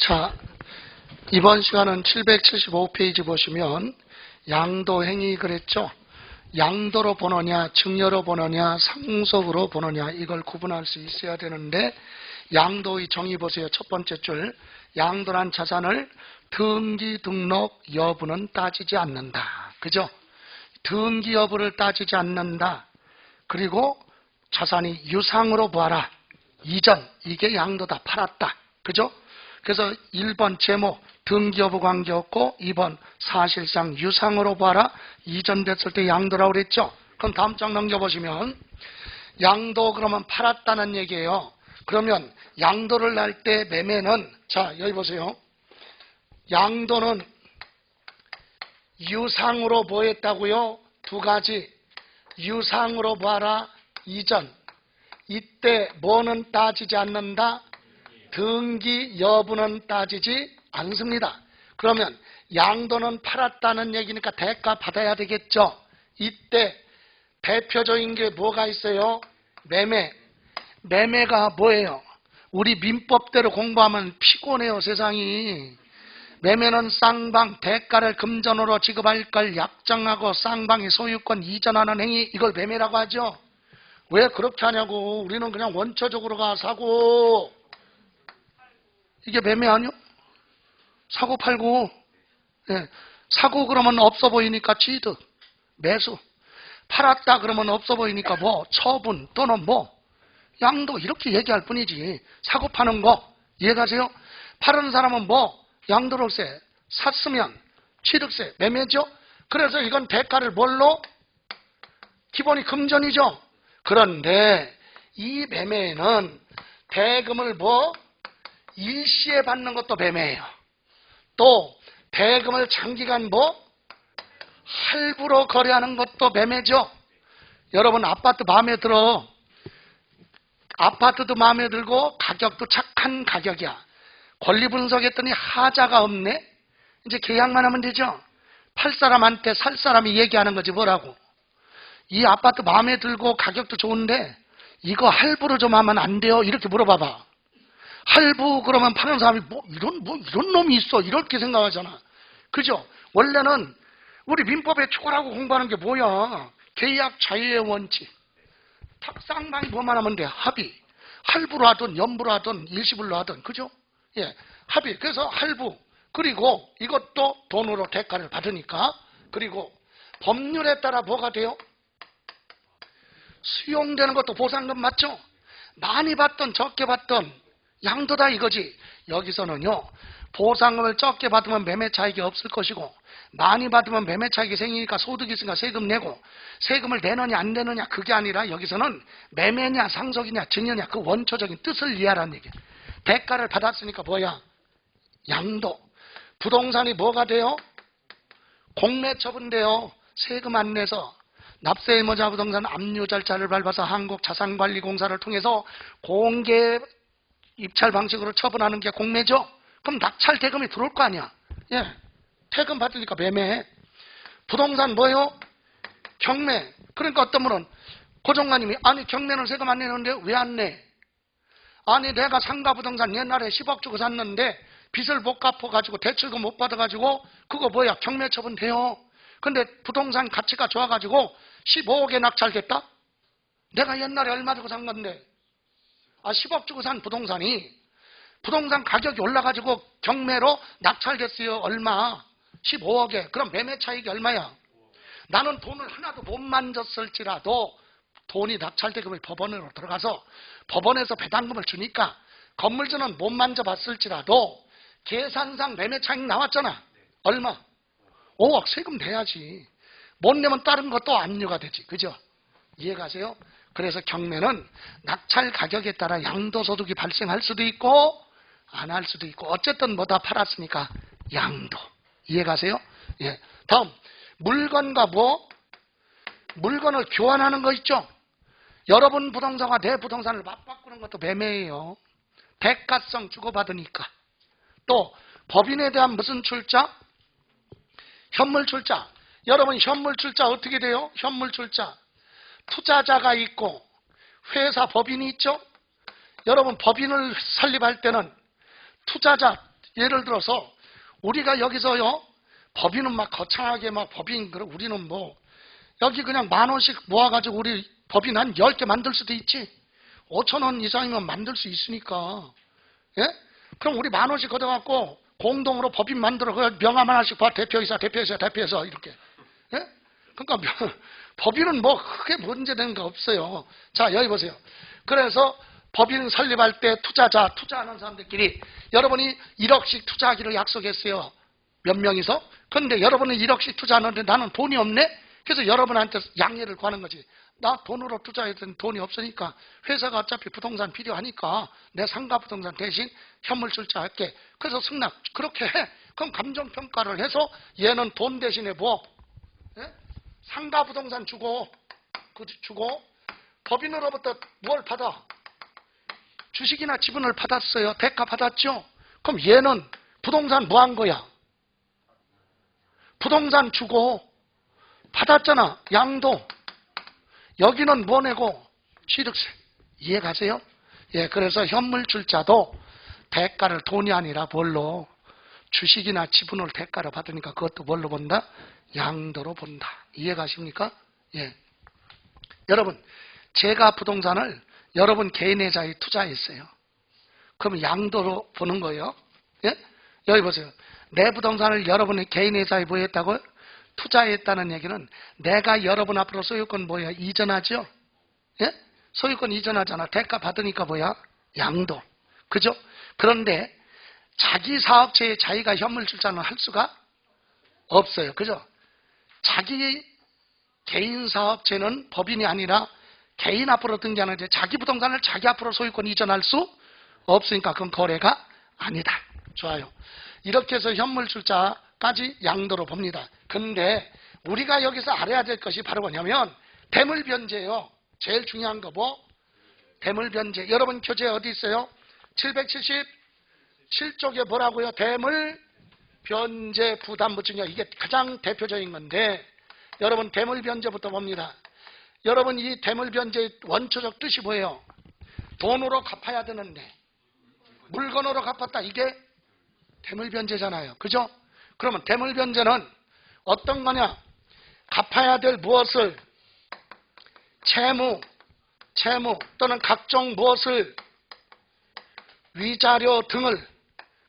자, 이번 시간은 775페이지 보시면 양도행위 그랬죠? 양도로 보느냐, 증여로 보느냐, 상속으로 보느냐 이걸 구분할 수 있어야 되는데 양도의 정의 보세요. 첫 번째 줄. 양도란 자산을 등기 등록 여부는 따지지 않는다. 그죠? 등기 여부를 따지지 않는다. 그리고 자산이 유상으로 보아라. 이전, 이게 양도다. 팔았다. 그죠? 그래서 1번 제목 등기 여부 관계없고 2번 사실상 유상으로 봐라. 이전됐을 때 양도라고 그랬죠. 그럼 다음 장 넘겨보시면 양도 그러면 팔았다는 얘기예요. 그러면 양도를 할 때 매매는 자 여기 보세요. 양도는 유상으로 보였다고요. 두 가지. 유상으로 봐라. 이전. 이때 뭐는 따지지 않는다? 등기 여부는 따지지 않습니다. 그러면 양도는 팔았다는 얘기니까 대가 받아야 되겠죠. 이때 대표적인 게 뭐가 있어요? 매매. 매매가 뭐예요? 우리 민법대로 공부하면 피곤해요, 세상이. 매매는 쌍방 대가를 금전으로 지급할 걸 약정하고 쌍방이 소유권 이전하는 행위, 이걸 매매라고 하죠. 왜 그렇게 하냐고. 우리는 그냥 원초적으로 가 사고. 이게 매매 아니요? 사고 팔고. 예. 사고 그러면 없어 보이니까 취득, 매수. 팔았다 그러면 없어 보이니까 뭐 처분 또는 뭐 양도 이렇게 얘기할 뿐이지. 사고 파는 거 이해가세요? 파는 사람은 뭐 양도로세, 샀으면 취득세, 매매죠. 그래서 이건 대가를 뭘로? 기본이 금전이죠. 그런데 이 매매에는 대금을 뭐 일시에 받는 것도 매매예요. 또 대금을 장기간 뭐 할부로 거래하는 것도 매매죠. 여러분 아파트 마음에 들어. 아파트도 마음에 들고 가격도 착한 가격이야. 권리 분석했더니 하자가 없네. 이제 계약만 하면 되죠. 팔 사람한테 살 사람이 얘기하는 거지 뭐라고. 이 아파트 마음에 들고 가격도 좋은데 이거 할부로 좀 하면 안 돼요? 이렇게 물어봐봐. 할부 그러면 파는 사람이 뭐 이런 놈이 있어 이렇게 생각하잖아. 그죠? 원래는 우리 민법에 초월하고 공부하는 게 뭐야? 계약 자유의 원칙. 쌍방이 뭐만 하면 돼? 합의. 할부로 하든 연부로 하든 일시불로 하든 그죠? 예, 합의. 그래서 할부. 그리고 이것도 돈으로 대가를 받으니까. 그리고 법률에 따라 뭐가 돼요? 수용되는 것도 보상금 맞죠? 많이 받든 적게 받든 양도다 이거지. 여기서는요, 보상금을 적게 받으면 매매 차익이 없을 것이고 많이 받으면 매매 차익이 생기니까 소득이 있으니까 세금 내고, 세금을 내느냐 안 내느냐 그게 아니라 여기서는 매매냐 상속이냐 증여냐 그 원초적인 뜻을 이해하라는 얘기야. 대가를 받았으니까 뭐야? 양도. 부동산이 뭐가 돼요? 공매처분돼요. 세금 안 내서. 납세의무자 부동산 압류 절차를 밟아서 한국자산관리공사를 통해서 공개 입찰 방식으로 처분하는 게 공매죠. 그럼 낙찰 대금이 들어올 거 아니야. 예, 대금 받으니까 매매. 부동산 뭐요? 경매. 그러니까 어떤 분은 고정관님이 아니 경매는 세금 안 내는데 왜 안 내? 아니 내가 상가 부동산 옛날에 10억 주고 샀는데 빚을 못 갚아가지고 대출금 못 받아가지고 그거 뭐야? 경매 처분 돼요. 근데 부동산 가치가 좋아가지고 15억에 낙찰됐다? 내가 옛날에 얼마 주고 산 건데 10억 주고 산 부동산이 부동산 가격이 올라가지고 경매로 낙찰됐어요. 얼마? 15억에. 그럼 매매 차익이 얼마야? 나는 돈을 하나도 못 만졌을지라도 돈이 낙찰대금이 법원으로 들어가서 법원에서 배당금을 주니까 건물주는 못 만져봤을지라도 계산상 매매 차익 나왔잖아. 얼마? 5억 세금 내야지. 못 내면 다른 것도 압류가 되지. 그죠? 이해가세요? 그래서 경매는 낙찰 가격에 따라 양도소득이 발생할 수도 있고 안 할 수도 있고 어쨌든 뭐 다 팔았으니까 양도. 이해가세요? 예. 다음 물건과 뭐? 물건을 교환하는 거 있죠? 여러분 부동산과 내 부동산을 맞바꾸는 것도 매매예요. 대가성 주고받으니까. 또 법인에 대한 무슨 출자? 현물출자. 여러분 현물출자 어떻게 돼요? 현물출자. 투자자가 있고 회사 법인이 있죠? 여러분 법인을 설립할 때는 투자자 예를 들어서 우리가 여기서요, 법인은 막 거창하게 막 법인, 그럼 우리는 뭐 여기 그냥 10,000원씩 모아가지고 우리 법인 한 10개 만들 수도 있지. 5,000원 이상이면 만들 수 있으니까. 예? 그럼 우리 10,000원씩 걷어갖고 공동으로 법인 만들어 그 명함 하나씩 봐. 대표이사 이렇게. 예? 그러니까 법인은 뭐 크게 문제되는 거 없어요. 자, 여기 보세요. 그래서 법인 설립할 때 투자하는 사람들끼리 여러분이 1억씩 투자하기로 약속했어요. 몇 명이서. 그런데 여러분은 1억씩 투자하는데 나는 돈이 없네? 그래서 여러분한테 양해를 구하는 거지. 나 돈으로 투자했더니 돈이 없으니까 회사가 어차피 부동산 필요하니까 내 상가 부동산 대신 현물 출자할게. 그래서 승낙 그렇게 해. 그럼 감정평가를 해서 얘는 돈 대신에 뭐? 예? 상가 부동산 주고 법인으로부터 뭘 받아? 주식이나 지분을 받았어요. 대가 받았죠? 그럼 얘는 부동산 뭐 한 거야? 부동산 주고 받았잖아. 양도. 여기는 뭐 내고? 취득세. 이해가세요? 예, 그래서 현물 출자도 대가를 돈이 아니라 뭘로? 주식이나 지분을 대가로 받으니까 그것도 뭘로 본다? 양도로 본다. 이해가십니까? 예. 여러분, 제가 부동산을 여러분 개인의 자에 투자했어요. 그럼 양도로 보는 거예요. 예? 여기 보세요. 내 부동산을 여러분의 개인의 자에 뭐 했다고요? 투자했다는 얘기는 내가 여러분 앞으로 소유권 뭐야? 이전하죠? 예? 소유권 이전하잖아. 대가 받으니까 뭐야? 양도. 그죠? 그런데 자기 사업체에 자기가 현물 출자는 할 수가 없어요. 그죠? 자기 개인 사업체는 법인이 아니라 개인 앞으로 등기하는데 자기 부동산을 자기 앞으로 소유권 이전할 수 없으니까 그건 거래가 아니다. 좋아요. 이렇게 해서 현물 출자까지 양도로 봅니다. 근데 우리가 여기서 알아야 될 것이 바로 뭐냐면 대물변제예요. 제일 중요한 거 뭐? 대물변제. 여러분 교재 어디 있어요? 777쪽에 뭐라고요? 대물변제 부담보증이요. 이게 가장 대표적인 건데 여러분 대물변제부터 봅니다. 여러분 이 대물변제의 원초적 뜻이 뭐예요? 돈으로 갚아야 되는데 물건으로 갚았다. 이게 대물변제잖아요. 그죠? 그러면 대물변제는 어떤 거냐? 갚아야 될 무엇을 채무 또는 각종 무엇을 위자료 등을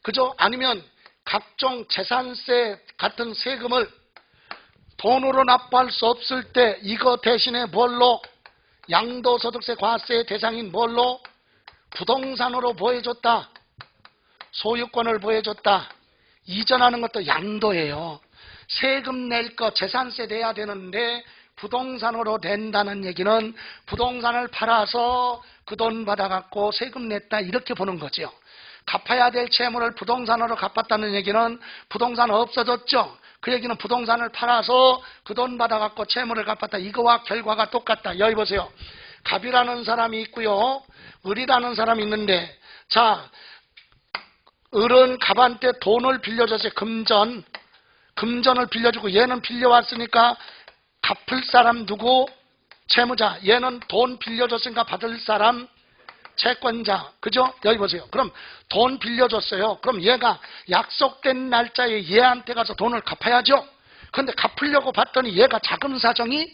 그죠? 아니면 각종 재산세 같은 세금을 돈으로 납부할 수 없을 때 이거 대신에 뭘로? 양도소득세 과세의 대상인 뭘로? 부동산으로 보여줬다. 소유권을 보여줬다. 이전하는 것도 양도예요. 세금 낼 거 재산세 내야 되는데 부동산으로 낸다는 얘기는 부동산을 팔아서 그 돈 받아갖고 세금 냈다 이렇게 보는 거죠. 갚아야 될 채무를 부동산으로 갚았다는 얘기는 부동산 없어졌죠. 그 얘기는 부동산을 팔아서 그 돈 받아갖고 채무를 갚았다. 이거와 결과가 똑같다. 여기 보세요. 갑이라는 사람이 있고요. 을이라는 사람이 있는데 자, 을은 갑한테 돈을 빌려줬어요. 금전을 빌려주고 얘는 빌려왔으니까 갚을 사람 누구? 채무자. 얘는 돈 빌려줬으니까 받을 사람 채권자. 그죠? 여기 보세요. 그럼 돈 빌려줬어요. 그럼 얘가 약속된 날짜에 얘한테 가서 돈을 갚아야죠. 그런데 갚으려고 봤더니 얘가 자금 사정이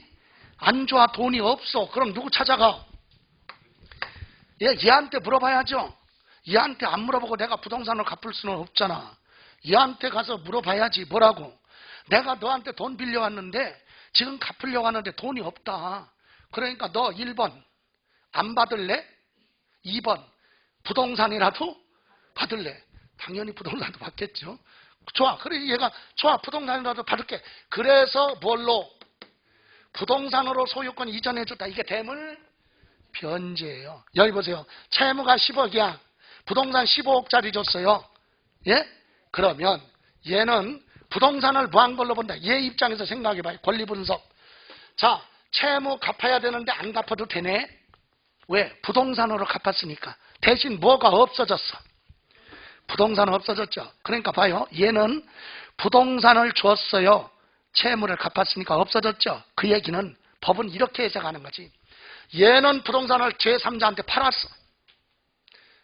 안 좋아. 돈이 없어. 그럼 누구 찾아가? 얘한테 물어봐야죠. 얘한테 안 물어보고 내가 부동산을 갚을 수는 없잖아. 얘한테 가서 물어봐야지. 뭐라고? 내가 너한테 돈 빌려왔는데 지금 갚으려고 하는데 돈이 없다. 그러니까 너 1번 안 받을래? 2번 부동산이라도 받을래? 당연히 부동산도 받겠죠. 좋아. 그래 얘가 좋아. 부동산이라도 받을게. 그래서 뭘로? 부동산으로 소유권 이전해줬다. 이게 대물변제예요. 여기 보세요. 채무가 10억이야. 부동산 15억짜리 줬어요. 예? 그러면 얘는 부동산을 뭐 한 걸로 본다. 얘 입장에서 생각해봐요. 권리분석. 자, 채무 갚아야 되는데 안 갚아도 되네. 왜? 부동산으로 갚았으니까. 대신 뭐가 없어졌어? 부동산은 없어졌죠. 그러니까 봐요. 얘는 부동산을 줬어요. 채무를 갚았으니까 없어졌죠. 그 얘기는 법은 이렇게 해석하는 거지. 얘는 부동산을 제3자한테 팔았어.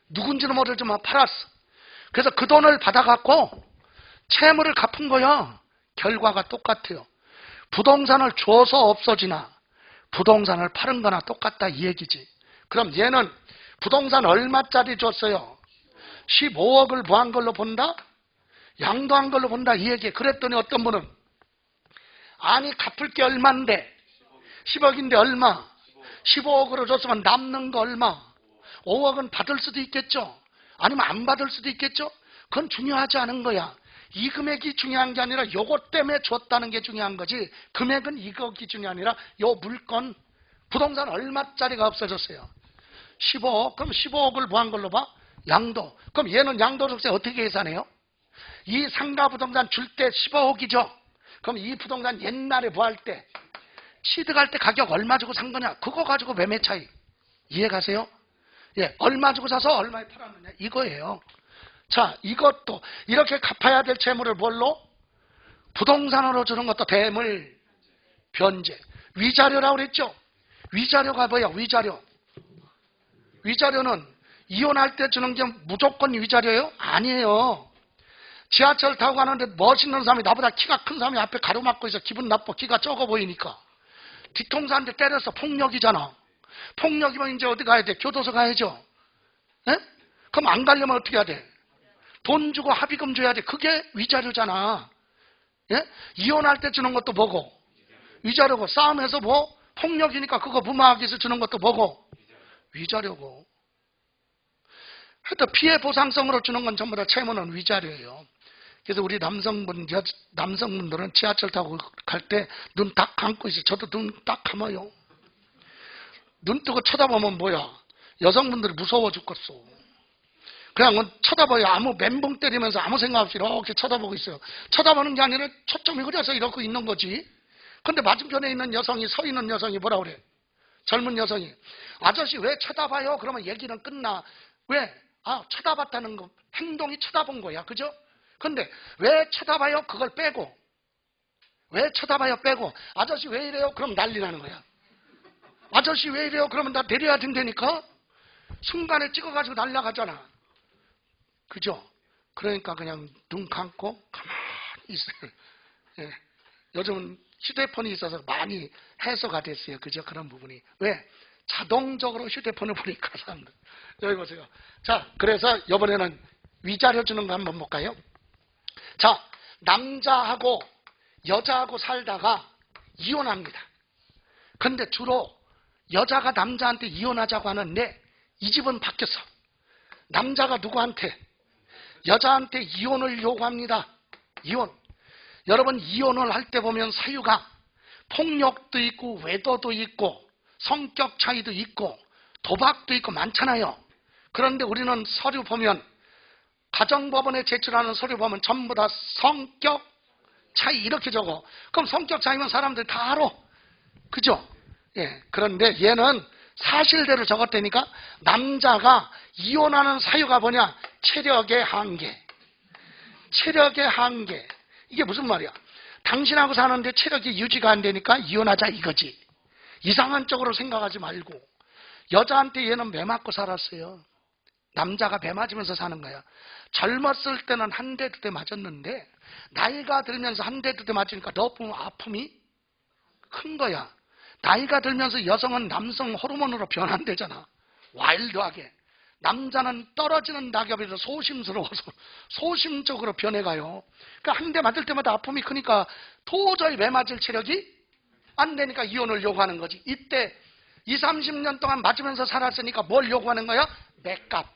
누군지는 모르지만 팔았어. 그래서 그 돈을 받아갖고 채무를 갚은 거야. 결과가 똑같아요. 부동산을 줘서 없어지나 부동산을 파는 거나 똑같다 이 얘기지. 그럼 얘는 부동산 얼마짜리 줬어요? 15억을 부한 걸로 본다? 양도한 걸로 본다 이 얘기. 그랬더니 어떤 분은 아니 갚을 게 얼만데 10억인데 얼마? 15억으로 줬으면 남는 거 얼마? 5억은 받을 수도 있겠죠. 아니면 안 받을 수도 있겠죠. 그건 중요하지 않은 거야. 이 금액이 중요한 게 아니라 요것 때문에 줬다는 게 중요한 거지. 금액은 이거 기준이 아니라 요 물건 부동산 얼마짜리가 없어졌어요? 15억. 그럼 15억을 부한 걸로 봐? 양도. 그럼 얘는 양도소득세 어떻게 계산해요? 이 상가 부동산 줄 때 15억이죠. 그럼 이 부동산 옛날에 부할 때 취득할 때 가격 얼마 주고 산 거냐? 그거 가지고 매매 차이. 이해 가세요? 예, 얼마 주고 사서 얼마에 팔았느냐? 이거예요. 자, 이것도 이렇게 갚아야 될 채무를 뭘로? 부동산으로 주는 것도 대물 변제. 위자료라고 그랬죠? 위자료가 뭐야? 위자료. 위자료는 이혼할 때 주는 게 무조건 위자료예요? 아니에요. 지하철 타고 가는데 멋있는 사람이 나보다 키가 큰 사람이 앞에 가로막고 있어. 기분 나빠. 키가 적어 보이니까. 뒤통수 한 대 때려서 폭력이잖아. 폭력이면 이제 어디 가야 돼? 교도소 가야죠. 에? 그럼 안 가려면 어떻게 해야 돼? 돈 주고 합의금 줘야 돼. 그게 위자료잖아. 예? 이혼할 때 주는 것도 뭐고? 위자료고. 싸움해서 뭐? 폭력이니까 그거 무마하기 위해서 주는 것도 뭐고? 위자료고. 하여튼 피해 보상성으로 주는 건 전부 다 채무는 위자료예요. 그래서 우리 남성분들은 지하철 타고 갈 때 눈 딱 감고 있어요. 저도 눈 딱 감아요. 눈 뜨고 쳐다보면 뭐야? 여성분들이 무서워 죽겠어. 그냥 쳐다봐요. 아무 멘붕 때리면서 아무 생각 없이 이렇게 쳐다보고 있어요. 쳐다보는 게 아니라 초점이 흐려서 이러고 있는 거지. 근데 맞은편에 있는 여성이, 서 있는 여성이 뭐라 그래? 젊은 여성이. 아저씨 왜 쳐다봐요? 그러면 얘기는 끝나. 왜? 아, 쳐다봤다는 거. 행동이 쳐다본 거야. 그죠? 근데 왜 쳐다봐요? 그걸 빼고. 왜 쳐다봐요? 빼고. 아저씨 왜 이래요? 그럼 난리 나는 거야. 아저씨 왜 이래요? 그러면 나 내려야 된다니까? 순간에 찍어가지고 날아가잖아. 그죠? 그러니까 그냥 눈 감고 가만히 있어요. 예. 요즘은 휴대폰이 있어서 많이 해소가 됐어요. 그죠? 그런 부분이. 왜? 자동적으로 휴대폰을 보니까 사람들. 여기 보세요. 자, 그래서 이번에는 위자료 주는 거 한번 볼까요? 자, 남자하고 여자하고 살다가 이혼합니다. 근데 주로 여자가 남자한테 이혼하자고 하는데 이 집은 바뀌었어. 남자가 누구한테? 여자한테 이혼을 요구합니다. 이혼. 여러분 이혼을 할 때 보면 사유가 폭력도 있고 외도도 있고 성격 차이도 있고 도박도 있고 많잖아요. 그런데 우리는 서류 보면 가정법원에 제출하는 서류 보면 전부 다 성격 차이 이렇게 적어. 그럼 성격 차이면 사람들 다 알아. 그죠? 예. 그런데 얘는 사실대로 적었다니까. 남자가 이혼하는 사유가 뭐냐? 체력의 한계. 체력의 한계. 이게 무슨 말이야? 당신하고 사는데 체력이 유지가 안 되니까 이혼하자 이거지. 이상한 쪽으로 생각하지 말고. 여자한테 얘는 매 맞고 살았어요. 남자가 매 맞으면서 사는 거야. 젊었을 때는 한 대 두 대 맞았는데 나이가 들면서 한 대 두 대 맞으니까 너무 아픔이 큰 거야. 나이가 들면서 여성은 남성 호르몬으로 변환되잖아. 와일드하게. 남자는 떨어지는 낙엽이라 소심스러워서 소심적으로 변해가요. 그러니까 한 대 맞을 때마다 아픔이 크니까 도저히 매 맞을 체력이 안 되니까 이혼을 요구하는 거지. 이때 20, 30년 동안 맞으면서 살았으니까 뭘 요구하는 거야? 맥값.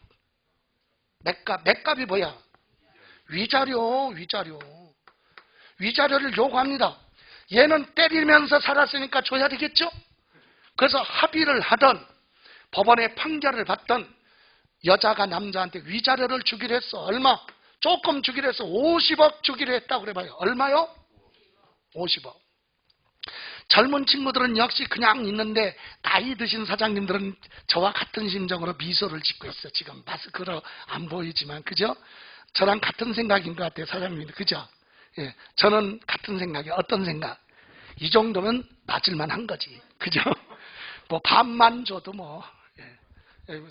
맥값이 뭐야? 위자료. 위자료를 요구합니다. 얘는 때리면서 살았으니까 줘야 되겠죠? 그래서 합의를 하던 법원의 판결을 받던 여자가 남자한테 위자료를 주기로 했어. 얼마? 조금 주기로 했어. 50억 주기로 했다고 그래봐요. 얼마요? 50억. 젊은 친구들은 역시 그냥 있는데 나이 드신 사장님들은 저와 같은 심정으로 미소를 짓고 있어. 지금 마스크로 안 보이지만. 그죠? 저랑 같은 생각인 것 같아요. 사장님. 그죠? 예, 저는 같은 생각이. 어떤 생각? 이 정도면 맞을만 한 거지. 그죠? 뭐 반만 줘도 뭐. 예.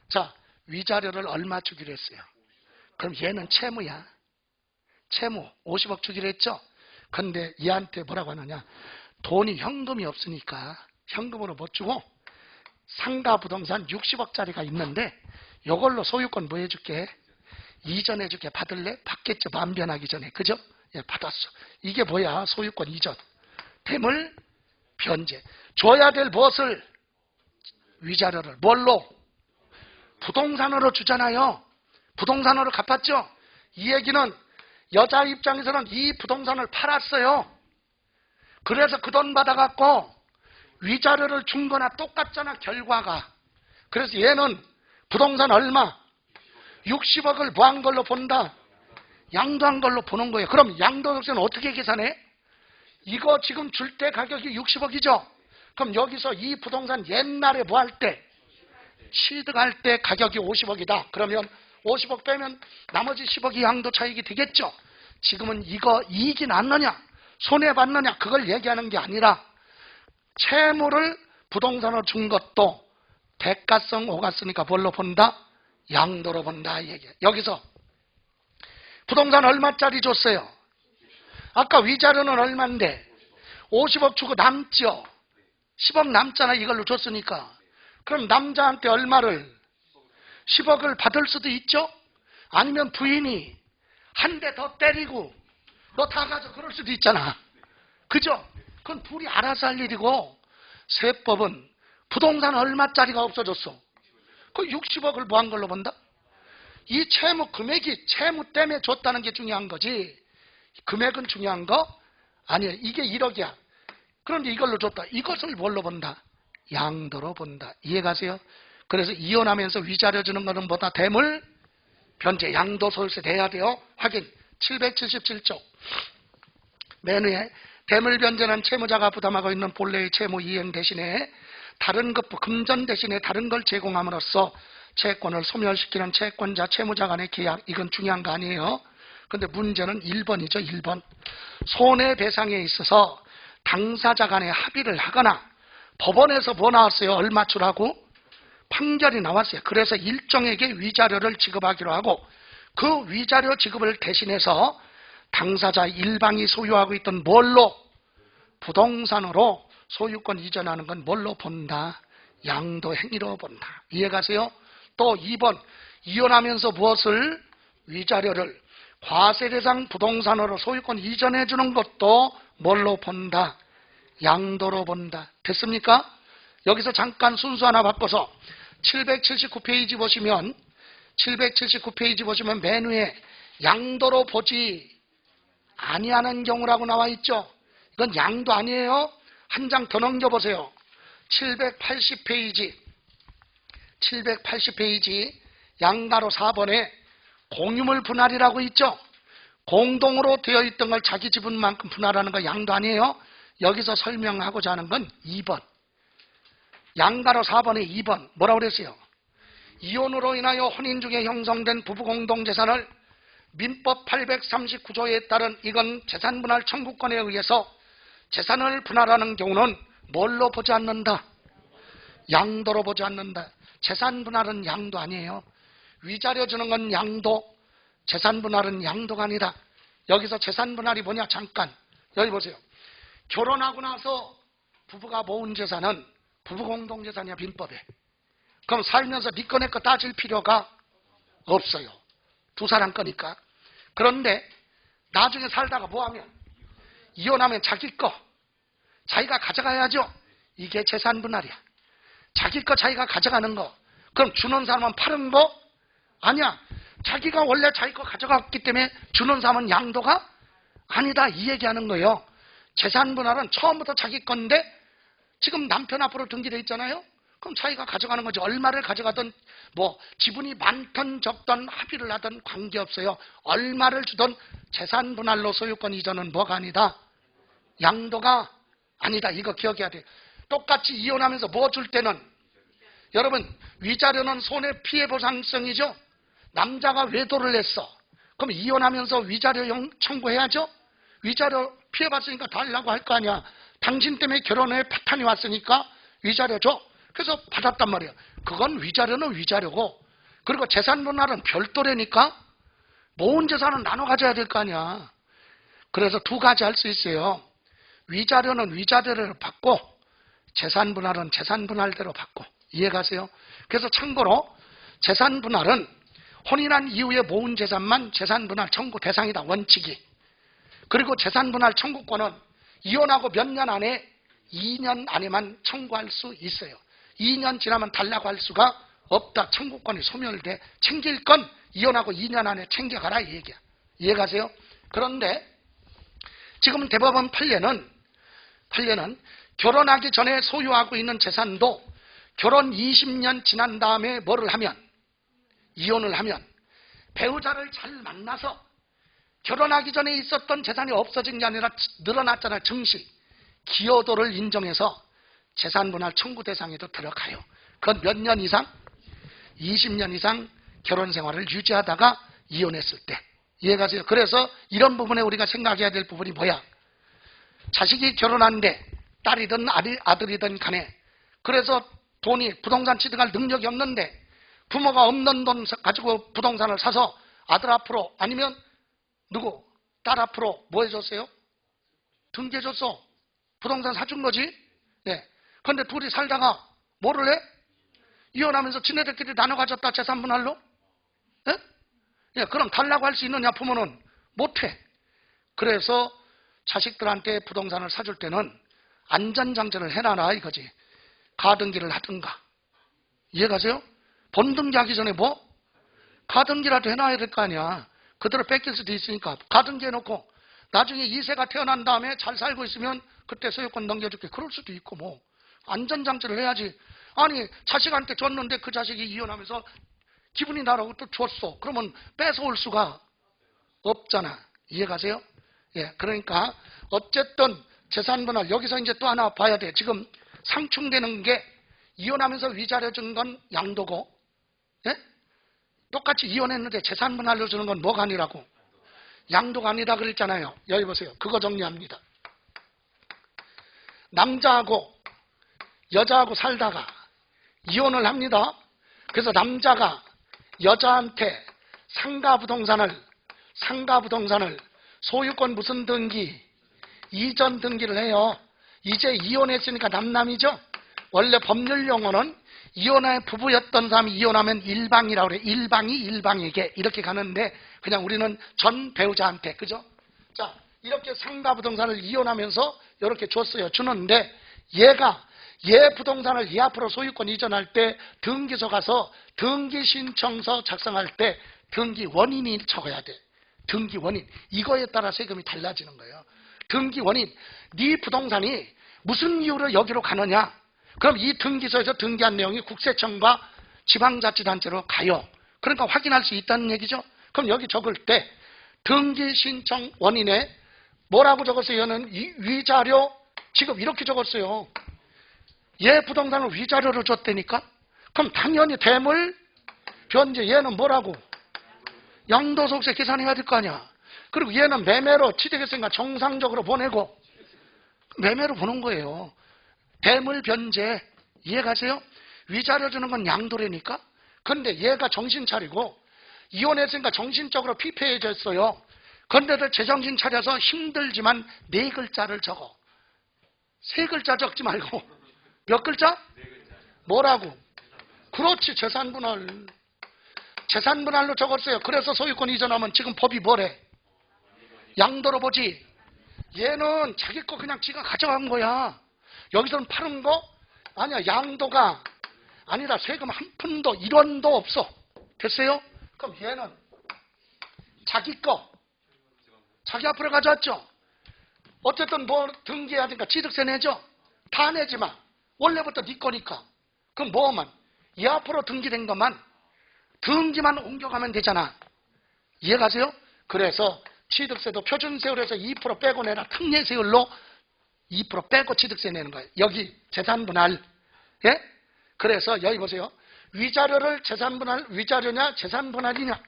자, 위자료를 얼마 주기로 했어요? 그럼 얘는 채무야. 채무 50억 주기로 했죠. 근데 얘한테 뭐라고 하느냐, 돈이 현금이 없으니까 현금으로 못 주고 상가 부동산 60억짜리가 있는데 이걸로 소유권 뭐 해줄게? 이전해줄게. 받을래? 받겠죠. 만변하기 전에. 그죠? 예, 받았어. 이게 뭐야? 소유권 이전. 대물 변제. 줘야 될 무엇을? 위자료를. 뭘로? 부동산으로 주잖아요. 부동산으로 갚았죠. 이 얘기는 여자 입장에서는 이 부동산을 팔았어요. 그래서 그 돈 받아갖고 위자료를 준 거나 똑같잖아, 결과가. 그래서 얘는 부동산 얼마? 60억을 뭐 한 걸로 본다? 양도한 걸로 보는 거예요. 그럼 양도역세는 어떻게 계산해? 이거 지금 줄 때 가격이 60억이죠? 그럼 여기서 이 부동산 옛날에 뭐 할 때? 취득할 때 가격이 50억이다. 그러면 50억 빼면 나머지 10억이 양도 차익이 되겠죠? 지금은 이거 이익이 났느냐? 손해봤느냐? 그걸 얘기하는 게 아니라 채무를 부동산으로 준 것도 대가성 오갔으니까 뭘로 본다? 양도로 본다. 이 얘기예요. 여기서 부동산 얼마짜리 줬어요? 아까 위자료는 얼마인데? 50억 주고 남죠? 10억 남잖아. 이걸로 줬으니까. 그럼 남자한테 얼마를? 10억을 받을 수도 있죠? 아니면 부인이 한 대 더 때리고 너 다 가져 그럴 수도 있잖아. 그죠? 그건 둘이 알아서 할 일이고, 세법은 부동산 얼마짜리가 없어졌어? 그 60억을 뭐 한 걸로 본다? 이 채무 금액이 채무 때문에 줬다는 게 중요한 거지, 금액은 중요한 거 아니에요. 이게 1억이야. 그런데 이걸로 줬다. 이것을 뭘로 본다? 양도로 본다. 이해가세요? 그래서 이혼하면서 위자료 주는 거는 뭐다? 대물 변제, 양도소득세 돼야 돼요. 확인. 777쪽 맨 위에 대물 변제는 채무자가 부담하고 있는 본래의 채무 이행 대신에 다른 것, 금전 대신에 다른 걸 제공함으로써 채권을 소멸시키는 채권자, 채무자 간의 계약. 이건 중요한 거 아니에요. 근데 문제는 1번이죠. 1번. 손해배상에 있어서 당사자 간에 합의를 하거나 법원에서 뭐 나왔어요? 얼마 주라고? 판결이 나왔어요. 그래서 일종에게 위자료를 지급하기로 하고, 그 위자료 지급을 대신해서 당사자 일방이 소유하고 있던 뭘로? 부동산으로 소유권 이전하는 건 뭘로 본다? 양도 행위로 본다. 이해가세요? 또 2번, 이혼하면서 무엇을? 위자료를 과세 대상 부동산으로 소유권 이전해 주는 것도 뭘로 본다? 양도로 본다. 됐습니까? 여기서 잠깐 순수 하나 바꿔서 779페이지 보시면 779페이지 보시면 맨 위에 양도로 보지 아니하는 경우라고 나와 있죠. 이건 양도 아니에요. 한 장 더 넘겨보세요. 780페이지 양가로 4번에 공유물 분할이라고 있죠. 공동으로 되어 있던 걸 자기 지분만큼 분할하는 거 양도 아니에요. 여기서 설명하고자 하는 건 2번. 양가로 4번에 2번 뭐라고 그랬어요? 이혼으로 인하여 혼인 중에 형성된 부부 공동재산을 민법 839조에 따른 이건 재산분할 청구권에 의해서 재산을 분할하는 경우는 뭘로 보지 않는다? 양도로 보지 않는다. 재산분할은 양도 아니에요. 위자료 주는 건 양도, 재산분할은 양도가 아니다. 여기서 재산분할이 뭐냐? 잠깐 여기 보세요. 결혼하고 나서 부부가 모은 재산은 부부 공동재산이야, 민법에. 그럼 살면서 네 거 내 거 따질 필요가 없어요. 두 사람 거니까. 그런데 나중에 살다가 뭐하면? 이혼하면 자기 거 자기가 가져가야죠. 이게 재산분할이야. 자기 거 자기가 가져가는 거. 그럼 주는 사람은 파는 거? 아니야. 자기가 원래 자기 거 가져갔기 때문에 주는 사람은 양도가 아니다. 이 얘기하는 거예요. 재산분할은 처음부터 자기 건데 지금 남편 앞으로 등기되어 있잖아요. 그럼 자기가 가져가는 거지. 얼마를 가져가든 뭐 지분이 많든 적든 합의를 하든 관계없어요. 얼마를 주든 재산분할로 소유권 이전은 뭐가 아니다? 양도가 아니다. 이거 기억해야 돼요. 똑같이 이혼하면서 뭐 줄 때는 여러분 위자료는 손해피해보상성이죠. 남자가 외도를 했어. 그럼 이혼하면서 위자료 청구해야죠. 위자료 피해봤으니까 달라고 할 거 아니야. 당신 때문에 결혼에 파탄이 왔으니까 위자료 줘. 그래서 받았단 말이에요. 그건 위자료는 위자료고, 그리고 재산분할은 별도라니까. 모은 재산은 나눠 가져야 될 거 아니야. 그래서 두 가지 할 수 있어요. 위자료는 위자료를 받고 재산 분할은 재산 분할대로 받고. 이해가세요? 그래서 참고로 재산 분할은 혼인한 이후에 모은 재산만 재산 분할 청구 대상이다, 원칙이. 그리고 재산 분할 청구권은 이혼하고 몇 년 안에 2년 안에만 청구할 수 있어요. 2년 지나면 달라고 할 수가 없다. 청구권이 소멸돼. 챙길 건 이혼하고 2년 안에 챙겨가라 이 얘기야. 이해가세요? 그런데 지금 대법원 판례는 결혼하기 전에 소유하고 있는 재산도 결혼 20년 지난 다음에 뭐를 하면, 이혼을 하면 배우자를 잘 만나서 결혼하기 전에 있었던 재산이 없어진 게 아니라 늘어났잖아요. 증식, 기여도를 인정해서 재산분할 청구 대상에도 들어가요. 그건 몇 년 이상? 20년 이상 결혼 생활을 유지하다가 이혼했을 때. 이해가세요? 그래서 이런 부분에 우리가 생각해야 될 부분이 뭐야? 자식이 결혼하는데 딸이든 아들이든 간에 그래서 돈이 부동산 취득할 능력이 없는데 부모가 없는 돈 가지고 부동산을 사서 아들 앞으로 아니면 누구? 딸 앞으로 뭐 해줬어요? 등기해줬어. 부동산 사준 거지? 네. 그런데 둘이 살다가 뭐를 해? 이혼하면서 지네들끼리 나눠 가졌다, 재산 분할로? 네? 예, 그럼 달라고 할 수 있느냐? 부모는 못해. 그래서 자식들한테 부동산을 사줄 때는 안전장치를 해놔라 이거지. 가등기를 하든가. 이해가세요? 본등기하기 전에 뭐? 가등기라도 해놔야 될 거 아니야. 그대로 뺏길 수도 있으니까 가등기 해놓고 나중에 2세가 태어난 다음에 잘 살고 있으면 그때 소유권 넘겨줄게. 그럴 수도 있고 뭐. 안전장치를 해야지. 아니 자식한테 줬는데 그 자식이 이혼하면서 기분이 나라고 또 줬어. 그러면 뺏어올 수가 없잖아. 이해가세요? 예, 그러니까 어쨌든 재산분할 여기서 이제 또 하나 봐야 돼. 지금 상충되는 게 이혼하면서 위자료 준 건 양도고, 예? 똑같이 이혼했는데 재산분할로 주는 건 뭐가 아니라고? 양도가 아니라 그랬잖아요. 여기 보세요. 그거 정리합니다. 남자하고 여자하고 살다가 이혼을 합니다. 그래서 남자가 여자한테 상가 부동산을 소유권 무슨 등기? 이전 등기를 해요. 이제 이혼했으니까 남남이죠. 원래 법률 용어는 이혼의 부부였던 사람이 이혼하면 일방이라고 그래. 일방이 일방에게 이렇게 가는데 그냥 우리는 전 배우자한테, 그죠? 자, 이렇게 상가 부동산을 이혼하면서 이렇게 줬어요. 주는데 얘가 얘 부동산을 얘 앞으로 소유권 이전할 때 등기소 가서 등기 신청서 작성할 때 등기 원인이 적어야 돼. 등기 원인. 이거에 따라 세금이 달라지는 거예요. 등기 원인. 네 부동산이 무슨 이유로 여기로 가느냐? 그럼 이 등기소에서 등기한 내용이 국세청과 지방자치단체로 가요. 그러니까 확인할 수 있다는 얘기죠. 그럼 여기 적을 때 등기 신청 원인에 뭐라고 적었어요? 얘는 위자료 지급 이렇게 적었어요. 얘 부동산을 위자료로 줬다니까? 그럼 당연히 대물 변제. 얘는 뭐라고? 양도소득세 계산해야 될 거 아니야. 그리고 얘는 매매로 취득했으니까 정상적으로 보내고 매매로 보는 거예요. 대물 변제. 이해가세요? 위자료 주는 건 양도래니까. 근데 얘가 정신 차리고 이혼했으니까 정신적으로 피폐해졌어요. 근데도 제정신 차려서 힘들지만 4글자를 적어. 3글자 적지 말고 몇 글자? 뭐라고? 그렇지, 재산분할. 재산분할로 적었어요. 그래서 소유권 이전하면 지금 법이 뭐래? 양도로 보지. 얘는 자기 거 그냥 지가 가져간 거야. 여기서는 파는 거 아니야. 양도가 아니라 세금 한 푼도 1원도 없어. 됐어요? 그럼 얘는 자기 거 자기 앞으로 가져왔죠. 어쨌든 뭐 등기해야 되니까 취득세 내죠. 다 내지 마. 원래부터 네 거니까. 그럼 뭐만? 얘 앞으로 등기된 것만 등기만 옮겨가면 되잖아. 이해가세요? 그래서 취득세도 표준세율에서 2% 빼고 내라. 특례세율로 2% 빼고 취득세 내는 거예요. 여기 재산분할. 예? 그래서 여기 보세요. 위자료를 재산분할, 위자료냐 재산분할이냐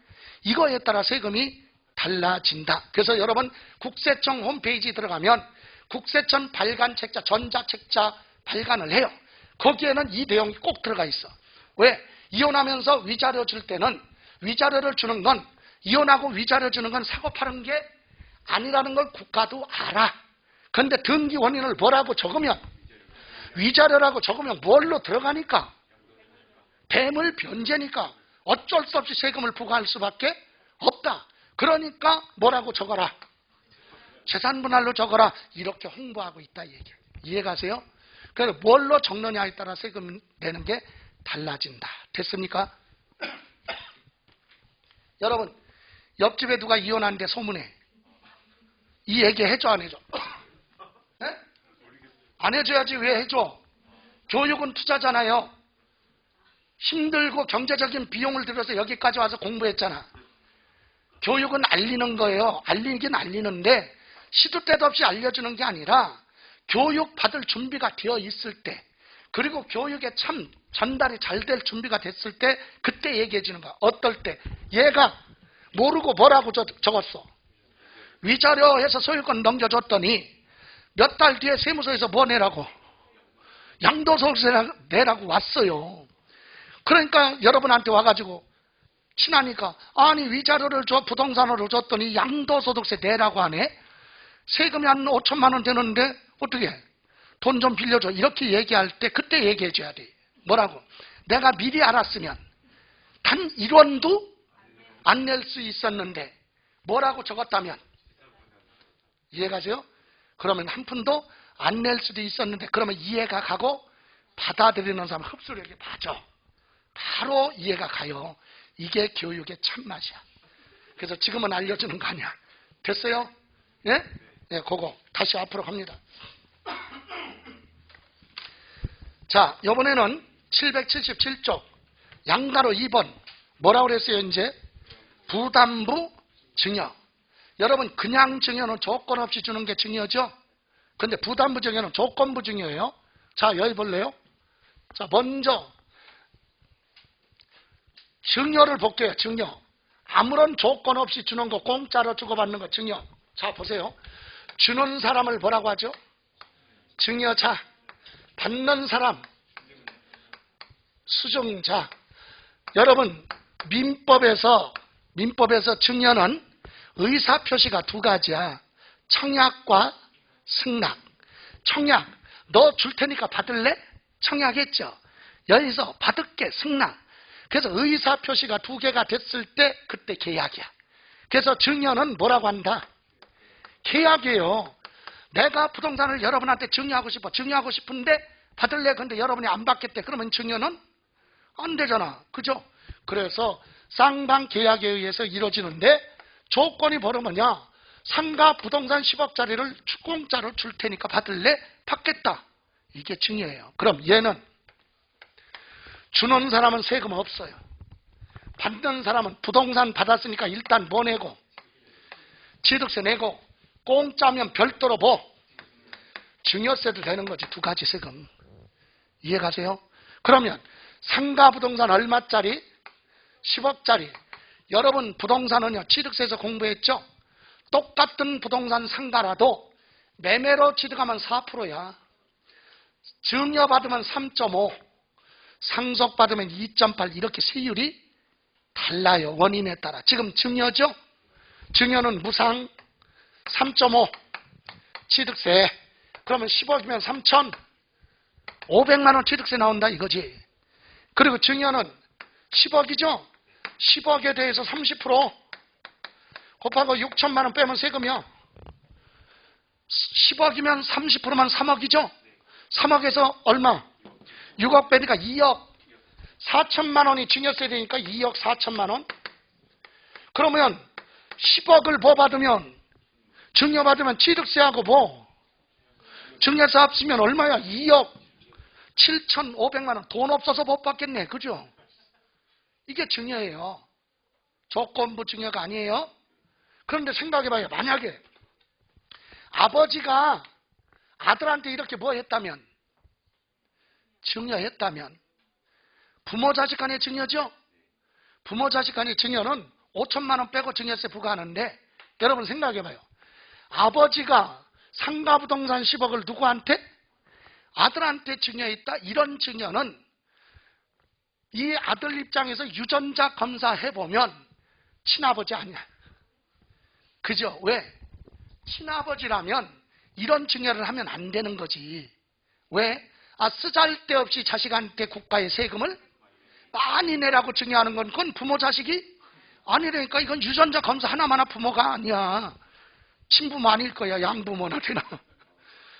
이거에 따라 세금이 달라진다. 그래서 여러분 국세청 홈페이지 들어가면 국세청 발간책자, 전자책자 발간을 해요. 거기에는 이 내용이 꼭 들어가 있어. 왜? 이혼하면서 위자료 줄 때는 위자료를 주는 건 이혼하고 위자료 주는 건 사고 파는 게 아니라는 걸 국가도 알아. 그런데 등기 원인을 뭐라고 적으면, 위자료라고 적으면 뭘로 들어가니까? 뱀을 변제니까 어쩔 수 없이 세금을 부과할 수밖에 없다. 그러니까 뭐라고 적어라? 재산분할로 적어라. 이렇게 홍보하고 있다 얘기예요. 이해가세요? 그래서 뭘로 적느냐에 따라 세금 내는 게 달라진다. 됐습니까? 여러분, 옆집에 누가 이혼하는데 소문해. 이 얘기 해줘 안 해줘? 네? 안 해줘야지. 왜 해줘? 교육은 투자잖아요. 힘들고 경제적인 비용을 들여서 여기까지 와서 공부했잖아. 교육은 알리는 거예요. 알리긴 알리는데 시도 때도 없이 알려주는 게 아니라 교육 받을 준비가 되어 있을 때, 그리고 교육에 참 전달이 잘 될 준비가 됐을 때 그때 얘기해 주는 거야. 어떨 때? 얘가 모르고 뭐라고 적었어? 위자료 해서 소유권 넘겨줬더니 몇 달 뒤에 세무서에서 뭐 내라고? 양도소득세 내라고 왔어요. 그러니까 여러분한테 와가지고 친하니까, 아니 위자료를 부동산으로 줬더니 양도소득세 내라고 하네? 세금이 한 5천만 원 되는데 어떻게 해? 돈 좀 빌려줘. 이렇게 얘기할 때 그때 얘기해 줘야 돼. 뭐라고? 내가 미리 알았으면 단 1원도 안 낼 수 있었는데 뭐라고 적었다면? 이해가세요? 그러면 한 푼도 안 낼 수도 있었는데, 그러면 이해가 가고 받아들이는 사람 흡수력이 맞아. 바로 이해가 가요. 이게 교육의 참맛이야. 그래서 지금은 알려주는 거 아니야. 됐어요? 예? 예, 그거 다시 앞으로 갑니다. 자, 이번에는 777쪽 양가로 2번 뭐라고 그랬어요? 이제 부담부 증여. 여러분, 그냥 증여는 조건 없이 주는 게 증여죠. 근데 부담부 증여는 조건부 증여예요. 자, 여기 볼래요? 자, 먼저 증여를 볼게요. 증여. 아무런 조건 없이 주는 거, 공짜로 주고받는 거 증여. 자, 보세요. 주는 사람을 뭐라고 하죠? 증여자. 받는 사람 수증자. 여러분, 민법에서 증여는 의사표시가 두 가지야. 청약과 승낙. 청약, 너 줄 테니까 받을래? 청약했죠. 여기서 받을게, 승낙. 그래서 의사표시가 두 개가 됐을 때 그때 계약이야. 그래서 증여는 뭐라고 한다? 계약이에요. 내가 부동산을 여러분한테 증여하고 싶은데 받을래? 근데 여러분이 안 받겠대. 그러면 증여는 안 되잖아. 그죠? 그래서 쌍방 계약에 의해서 이루어지는데 조건이 뭐냐면, 상가 부동산 10억짜리를 공짜로 줄 테니까 받을래? 받겠다. 이게 증여예요. 그럼 얘는 주는 사람은 세금 없어요. 받는 사람은 부동산 받았으니까 일단 뭐 내고? 취득세 내고, 공짜면 별도로 뭐? 증여세도 되는 거지. 두 가지 세금. 이해가세요? 그러면 상가 부동산 얼마짜리? 10억짜리. 여러분, 부동산은요, 취득세에서 공부했죠? 똑같은 부동산 상가라도 매매로 취득하면 4%야. 증여받으면 3.5, 상속받으면 2.8, 이렇게 세율이 달라요. 원인에 따라. 지금 증여죠? 증여는 무상 3.5 취득세. 그러면 10억이면 3,500만 원 취득세 나온다 이거지. 그리고 증여는 10억이죠? 10억에 대해서 30% 곱하고 6천만 원 빼면 세금이요. 10억이면 30%만 3억이죠? 3억에서 얼마? 6억 빼니까 2억 4천만 원이 증여세 되니까 2억 4천만 원. 그러면 10억을 뭐 받으면, 증여받으면 취득세하고 뭐 증여세 합치면 얼마야? 2억 7,500만 원. 돈 없어서 못 받겠네. 그죠? 이게 증여예요. 조건부 증여가 아니에요. 그런데 생각해봐요. 만약에 아버지가 아들한테 이렇게 뭐 했다면, 증여했다면, 부모 자식 간의 증여죠? 부모 자식 간의 증여는 5천만 원 빼고 증여세 부과하는데, 여러분 생각해봐요. 아버지가 상가부동산 10억을 누구한테? 아들한테 증여했다. 이런 증여는 이 아들 입장에서 유전자 검사해보면 친아버지 아니야. 그죠? 왜? 친아버지라면 이런 증여를 하면 안 되는 거지. 왜? 쓰잘데없이 자식한테 국가의 세금을 많이 내라고 증여하는 건 그건 부모 자식이 아니라니까. 이건 유전자 검사 하나마나 부모가 아니야. 친부모 아닐 거야. 양부모나 되나.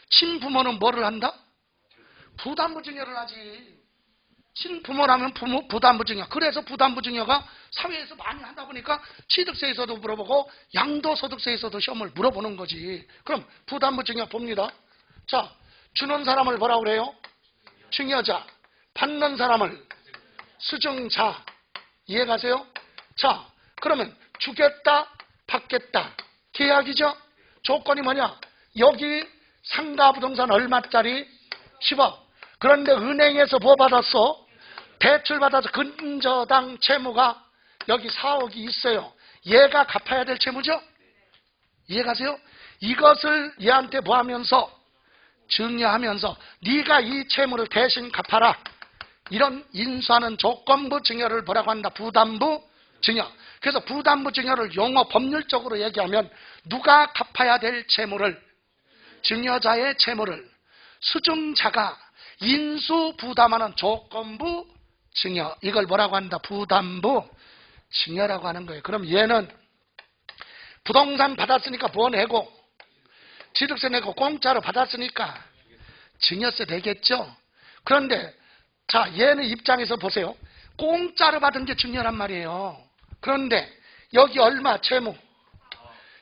친부모는 뭐를 한다? 부담부 증여를 하지. 친부모라면 부담부 증여. 그래서 부담부 증여가 사회에서 많이 하다 보니까 취득세에서도 물어보고 양도소득세에서도 시험을 물어보는 거지. 그럼 부담부 증여 봅니다. 자, 주는 사람을 뭐라고 그래요? 증여자. 받는 사람을 수증자. 이해가세요? 자, 그러면 주겠다, 받겠다. 계약이죠? 조건이 뭐냐? 여기 상가부동산 얼마짜리? 10억. 그런데 은행에서 뭐 받았어? 대출 받아서 근저당 채무가 여기 4억이 있어요. 얘가 갚아야 될 채무죠? 이해가세요? 이것을 얘한테 뭐 하면서? 증여하면서 네가 이 채무를 대신 갚아라. 이런 인수하는 조건부 증여를 뭐라고 한다? 부담부 증여. 그래서 부담부 증여를 용어 법률적으로 얘기하면 누가 갚아야 될 채무를, 증여자의 채무를 수증자가 인수 부담하는 조건부 증여. 이걸 뭐라고 한다? 부담부 증여라고 하는 거예요. 그럼 얘는 부동산 받았으니까 뭐 내고? 취득세 내고 공짜로 받았으니까 증여세 내겠죠? 그런데 자, 얘는 입장에서 보세요. 공짜로 받은 게 증여란 말이에요. 그런데 여기 얼마 채무?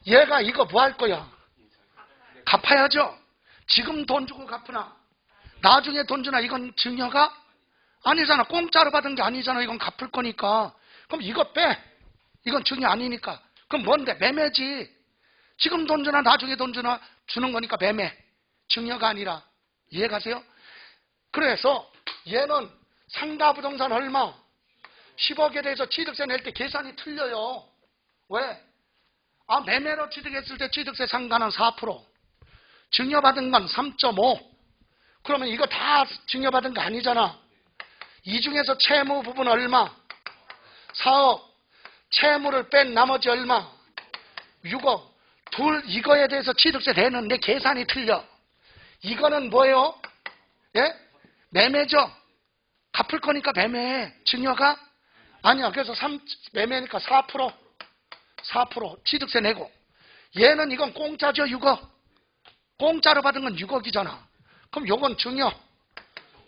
얘가 이거 뭐 할 거야? 갚아야죠. 지금 돈 주고 갚으나 나중에 돈 주나 이건 증여가 아니잖아. 공짜로 받은 게 아니잖아. 이건 갚을 거니까. 그럼 이거 빼. 이건 증여 아니니까. 그럼 뭔데? 매매지. 지금 돈 주나 나중에 돈 주나 주는 거니까 매매. 증여가 아니라. 이해가세요? 그래서 얘는 상가부동산 얼마? 10억에 대해서 취득세 낼 때 계산이 틀려요. 왜? 매매로 취득했을 때 취득세 상가는 4%. 증여받은 건 3.5. 그러면 이거 다 증여받은 거 아니잖아. 이 중에서 채무 부분 얼마? 4억. 채무를 뺀 나머지 얼마? 6억. 이거에 대해서 취득세 내는데 계산이 틀려. 이거는 뭐예요? 예? 매매죠? 갚을 거니까 매매. 증여가? 아니야. 그래서 매매니까 4%. 4% 취득세 내고. 얘는 이건 공짜죠. 6억. 공짜로 받은 건 6억이잖아. 그럼 요건 증여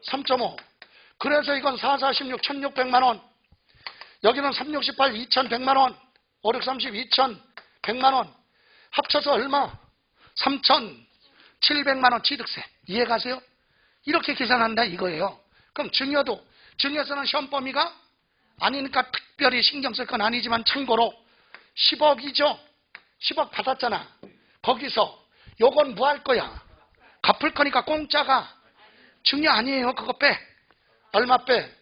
3.5. 그래서 이건 4, 4, 16, 1600만 원. 여기는 3, 6, 18, 2100만 원. 5, 6, 30, 2100만 원. 합쳐서 얼마? 3700만 원 취득세. 이해가세요? 이렇게 계산한다 이거예요. 그럼 증여도, 증여세는 시험 범위가 아니니까 특별히 신경 쓸 건 아니지만 참고로 10억이죠? 10억 받았잖아. 거기서 요건 뭐 할 거야? 갚을 거니까 공짜가 증여 아니에요. 그거 빼. 얼마 빼?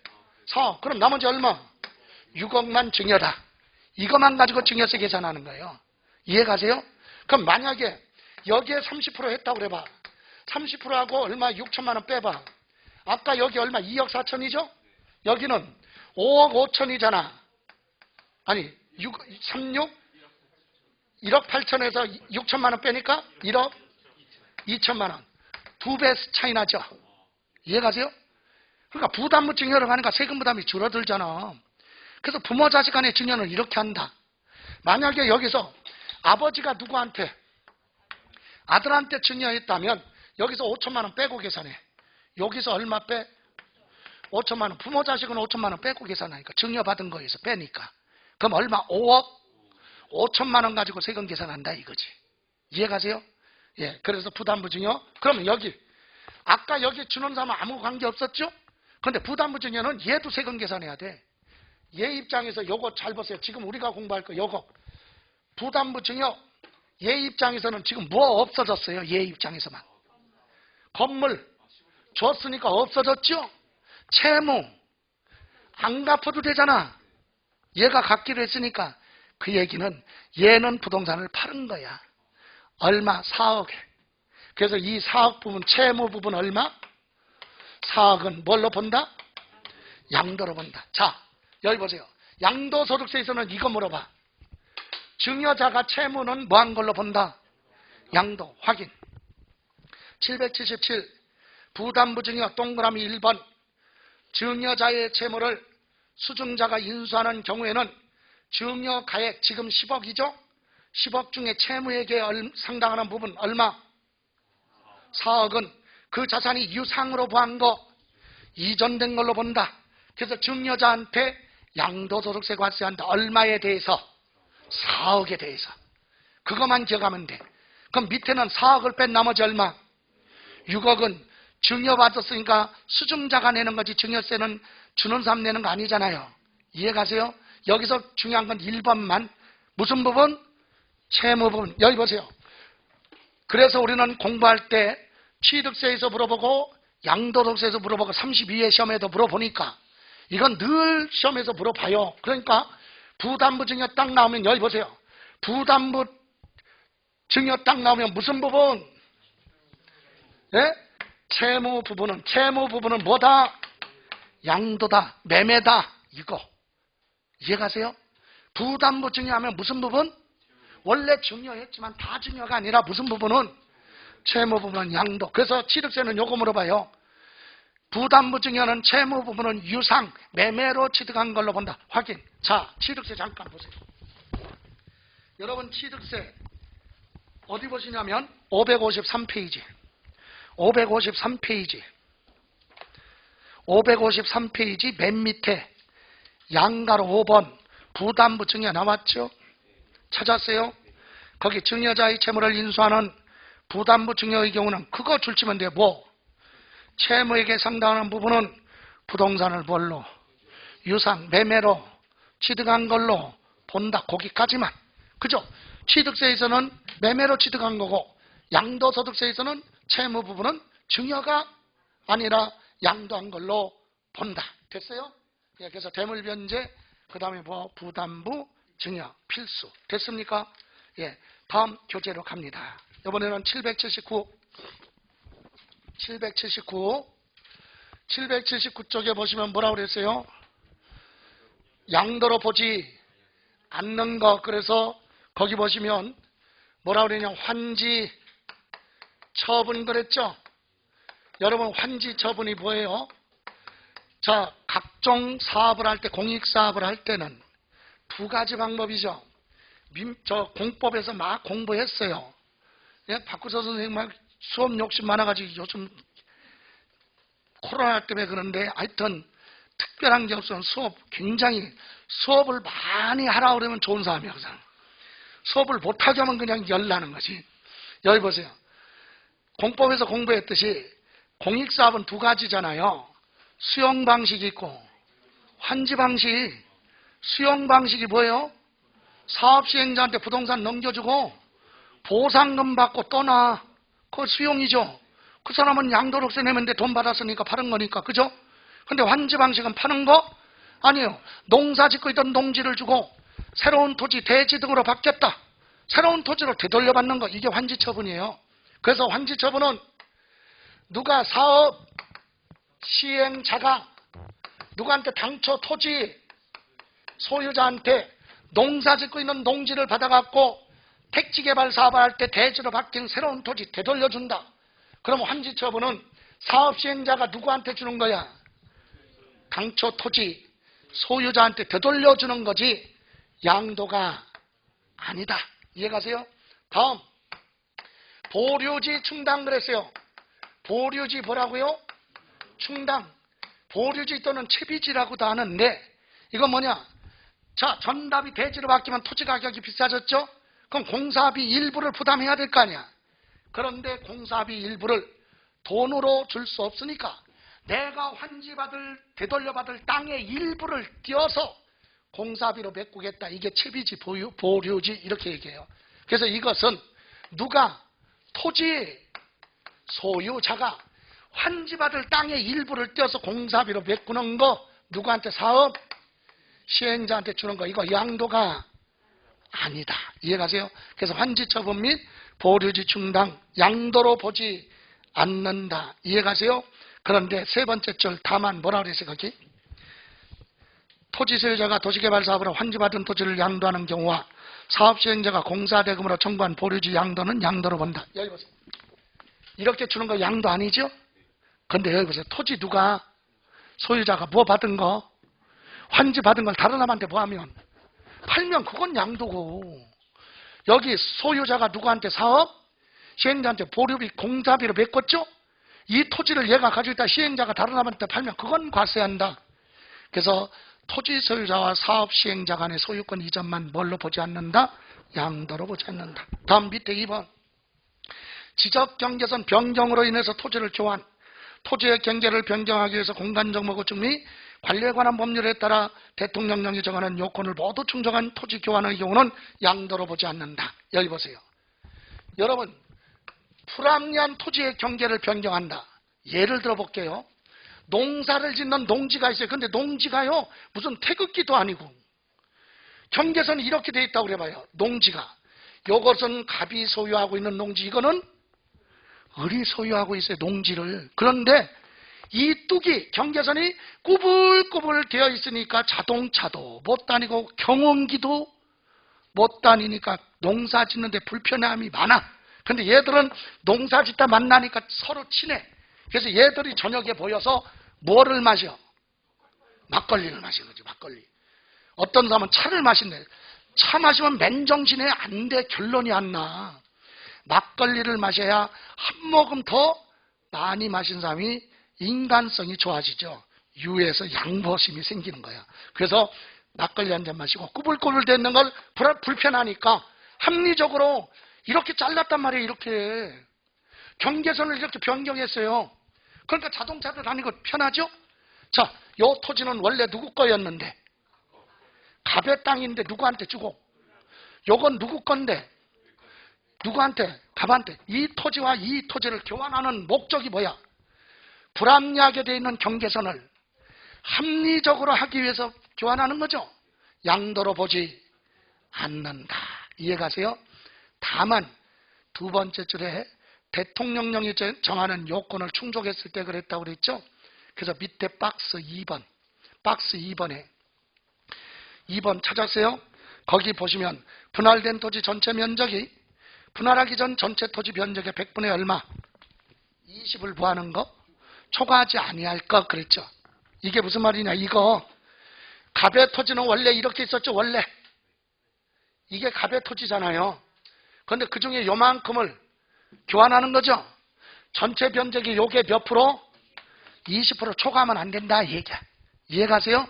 4억. 그럼 나머지 얼마? 6억만 증여다. 이것만 가지고 증여세 계산하는 거예요. 이해가세요? 그럼 만약에 여기에 30% 했다고 그래봐. 30%하고 얼마? 6천만 원 빼봐. 아까 여기 얼마? 2억 4천이죠? 여기는 5억 5천이잖아. 아니 36? 1억 8천에서 6천만 원 빼니까 1억 2천만 원. 2배 차이 나죠? 이해가세요? 그러니까 부담부 증여를 하니까 세금 부담이 줄어들잖아. 그래서 부모 자식 간의 증여는 이렇게 한다. 만약에 여기서 아버지가 누구한테? 아들한테 증여했다면 여기서 5천만 원 빼고 계산해. 여기서 얼마 빼? 5천만 원. 부모 자식은 5천만 원 빼고 계산하니까. 증여받은 거에서 빼니까. 그럼 얼마? 5억 5천만 원 가지고 세금 계산한다 이거지. 이해가세요? 예. 그래서 부담부 증여. 그러면 여기 아까 여기 주는 사람은 아무 관계 없었죠? 그런데 부담부 증여는 얘도 세금 계산해야 돼. 얘 입장에서 요거 잘 보세요. 지금 우리가 공부할 거 요거. 부담부 증여. 얘 입장에서는 지금 뭐 없어졌어요? 얘 입장에서만. 건물 줬으니까 없어졌죠? 채무 안 갚아도 되잖아. 얘가 갚기로 했으니까. 그 얘기는 얘는 부동산을 파는 거야. 얼마? 4억에. 그래서 이 4억 부분, 채무 부분 얼마? 4억은 뭘로 본다? 양도로 본다. 자, 여기 보세요. 양도소득세에서는 이거 물어봐. 증여자가 채무는 뭐한 걸로 본다? 양도. 확인. 777 부담부 증여 동그라미 1번 증여자의 채무를 수증자가 인수하는 경우에는 증여가액 지금 10억이죠? 10억 중에 채무액에 상당하는 부분 얼마? 4억은 그 자산이 유상으로 보한 거 이전된 걸로 본다. 그래서 증여자한테 양도소득세 과세한다. 얼마에 대해서? 4억에 대해서. 그것만 기억하면 돼. 그럼 밑에는 4억을 뺀 나머지 얼마? 6억은 증여받았으니까 수증자가 내는 거지 증여세는 주는 사람 내는 거 아니잖아요. 이해가세요? 여기서 중요한 건 1번만. 무슨 부분? 채무 부분. 여기 보세요. 그래서 우리는 공부할 때 취득세에서 물어보고 양도소득세에서 물어보고 32회 시험에도 물어보니까 이건 늘 시험에서 물어봐요. 그러니까 부담부 증여 딱 나오면 여기 보세요. 부담부 증여 딱 나오면 무슨 부분? 예? 채무 부분은 뭐다? 양도다, 매매다, 이거. 이해가세요? 부담부 증여하면 무슨 부분? 원래 증여했지만 다 증여가 아니라 무슨 부분은? 채무 부분은 양도. 그래서 취득세는 요거 물어봐요. 부담부 증여는 채무 부분은 유상, 매매로 취득한 걸로 본다. 확인. 자, 취득세 잠깐 보세요. 여러분 취득세 어디 보시냐면 553페이지. 553페이지 맨 밑에 양가로 5번 부담부 증여 나왔죠? 찾았어요? 거기 증여자의 채무를 인수하는 부담부 증여의 경우는 그거 줄치면 돼요. 뭐? 채무에게 상당한 부분은 부동산을 뭘로? 유상, 매매로 취득한 걸로 본다. 거기까지만. 그죠? 취득세에서는 매매로 취득한 거고 양도소득세에서는 채무 부분은 증여가 아니라 양도한 걸로 본다. 됐어요? 예, 그래서 대물변제, 그 다음에 뭐 부담부 증여 필수. 됐습니까? 예, 다음 교재로 갑니다. 이번에는 779쪽에 보시면 뭐라고 그랬어요? 양도로 보지 않는 것. 그래서 거기 보시면 뭐라고 그러냐? 환지 처분 그랬죠? 여러분 환지 처분이 뭐예요? 자, 각종 사업을 할 때, 공익사업을 할 때는 두 가지 방법이죠. 저 공법에서 막 공부했어요. 예? 박구서 선생님 막 수업 욕심 많아가지고 요즘 코로나 때문에 그런데 하여튼 특별한 게 없어서 굉장히 수업을 많이 하라고 그러면 좋은 사람이에요. 항상. 수업을 못하게 하면 그냥 열나는 거지. 여기 보세요. 공법에서 공부했듯이 공익사업은 두 가지잖아요. 수용 방식이 있고 환지 방식. 수용 방식이 뭐예요? 사업 시행자한테 부동산 넘겨주고 보상금 받고 떠나. 그거 수용이죠. 그 사람은 양도록세 내면 돼. 돈 받았으니까 파는 거니까. 그죠? 근데 환지 방식은 파는 거? 아니에요. 농사 짓고 있던 농지를 주고 새로운 토지 대지 등으로 바뀌었다. 새로운 토지로 되돌려받는 거. 이게 환지 처분이에요. 그래서 환지 처분은 누가 사업 시행자가 누구한테 당초 토지 소유자한테 농사 짓고 있는 농지를 받아갖고 택지개발 사업을 할 때 대지로 바뀐 새로운 토지 되돌려준다. 그럼 환지 처분은 사업 시행자가 누구한테 주는 거야? 당초 토지 소유자한테 되돌려주는 거지 양도가 아니다. 이해가세요? 다음 보류지 충당 그랬어요. 보류지 뭐라고요? 충당. 보류지 또는 채비지라고도 하는데 이건 뭐냐? 자, 전답이 대지로 바뀌면 토지 가격이 비싸졌죠? 그럼 공사비 일부를 부담해야 될 거 아니야. 그런데 공사비 일부를 돈으로 줄 수 없으니까 내가 되돌려받을 땅의 일부를 띄어서 공사비로 메꾸겠다. 이게 채비지, 보류지 이렇게 얘기해요. 그래서 이것은 누가 토지 소유자가 환지받을 땅의 일부를 떼어서 공사비로 메꾸는 거, 누구한테? 사업 시행자한테 주는 거, 이거 양도가 아니다. 이해가세요? 그래서 환지처분 및 보류지 충당 양도로 보지 않는다. 이해가세요? 그런데 세 번째 줄 다만 뭐라 그랬어요? 거기 토지 소유자가 도시개발 사업으로 환지받은 토지를 양도하는 경우와 사업시행자가 공사대금으로 청구한 보류지 양도는 양도로 본다. 여기 보세요. 이렇게 주는 거 양도 아니죠? 근데 여기 보세요. 토지 누가 소유자가 뭐 받은 거 환지 받은 걸 다른 사람한테 뭐 하면 팔면 그건 양도고, 여기 소유자가 누구한테 사업 시행자한테 보류비 공사비로 메꿨죠? 이 토지를 얘가 가지고 있다 시행자가 다른 사람한테 팔면 그건 과세한다. 그래서 토지 소유자와 사업 시행자 간의 소유권 이전만 뭘로 보지 않는다? 양도로 보지 않는다. 다음 밑에 2번. 지적경계선 변경으로 인해서 토지를 교환, 토지의 경계를 변경하기 위해서 공간정보구축 및 관리에 관한 법률에 따라 대통령령이 정하는 요건을 모두 충족한 토지 교환의 경우는 양도로 보지 않는다. 여기 보세요. 여러분, 불합리한 토지의 경계를 변경한다. 예를 들어 볼게요. 농사를 짓는 농지가 있어요. 근데 농지가요, 무슨 태극기도 아니고 경계선이 이렇게 돼 있다고 그래봐요. 농지가. 요것은 갑이 소유하고 있는 농지, 이거는 을이 소유하고 있어요. 농지를. 그런데 이 뚝이 경계선이 꾸불꾸불 되어 있으니까 자동차도 못 다니고 경운기도 못 다니니까 농사 짓는데 불편함이 많아. 근데 얘들은 농사 짓다 만나니까 서로 친해. 그래서 얘들이 저녁에 모여서 뭐를 마셔? 막걸리를 마시는 거지. 막걸리. 어떤 사람은 차를 마신대. 차 마시면 맨정신에 안 돼. 결론이 안 나. 막걸리를 마셔야 한 모금 더 많이 마신 사람이 인간성이 좋아지죠. 유에서 양보심이 생기는 거야. 그래서 막걸리 한 잔 마시고 꾸불꾸불 되는 걸 불편하니까 합리적으로 이렇게 잘랐단 말이에요. 이렇게 경계선을 이렇게 변경했어요. 그러니까 자동차도 다니고 편하죠. 자, 요 토지는 원래 누구 거였는데 갑의 땅인데 누구한테 주고, 요건 누구 건데 누구한테? 갑한테. 이 토지와 이 토지를 교환하는 목적이 뭐야? 불합리하게 되어 있는 경계선을 합리적으로 하기 위해서 교환하는 거죠. 양도로 보지 않는다. 이해가세요? 다만 두 번째 줄에 대통령령이 정하는 요건을 충족했을 때 그랬다고 그랬죠. 그래서 밑에 박스 2번, 박스 2번에 2번 찾았어요. 거기 보시면 분할된 토지 전체 면적이 분할하기 전 전체 토지 면적의 100분의 얼마? 20을 구하는 거? 초과하지 아니할 거 그랬죠. 이게 무슨 말이냐? 이거 갑의 토지는 원래 이렇게 있었죠. 원래 이게 갑의 토지잖아요. 그런데 그 중에 요만큼을 교환하는 거죠. 전체 면적이 요게 몇 프로? 20% 초과하면 안 된다 이 얘기야. 이해가세요?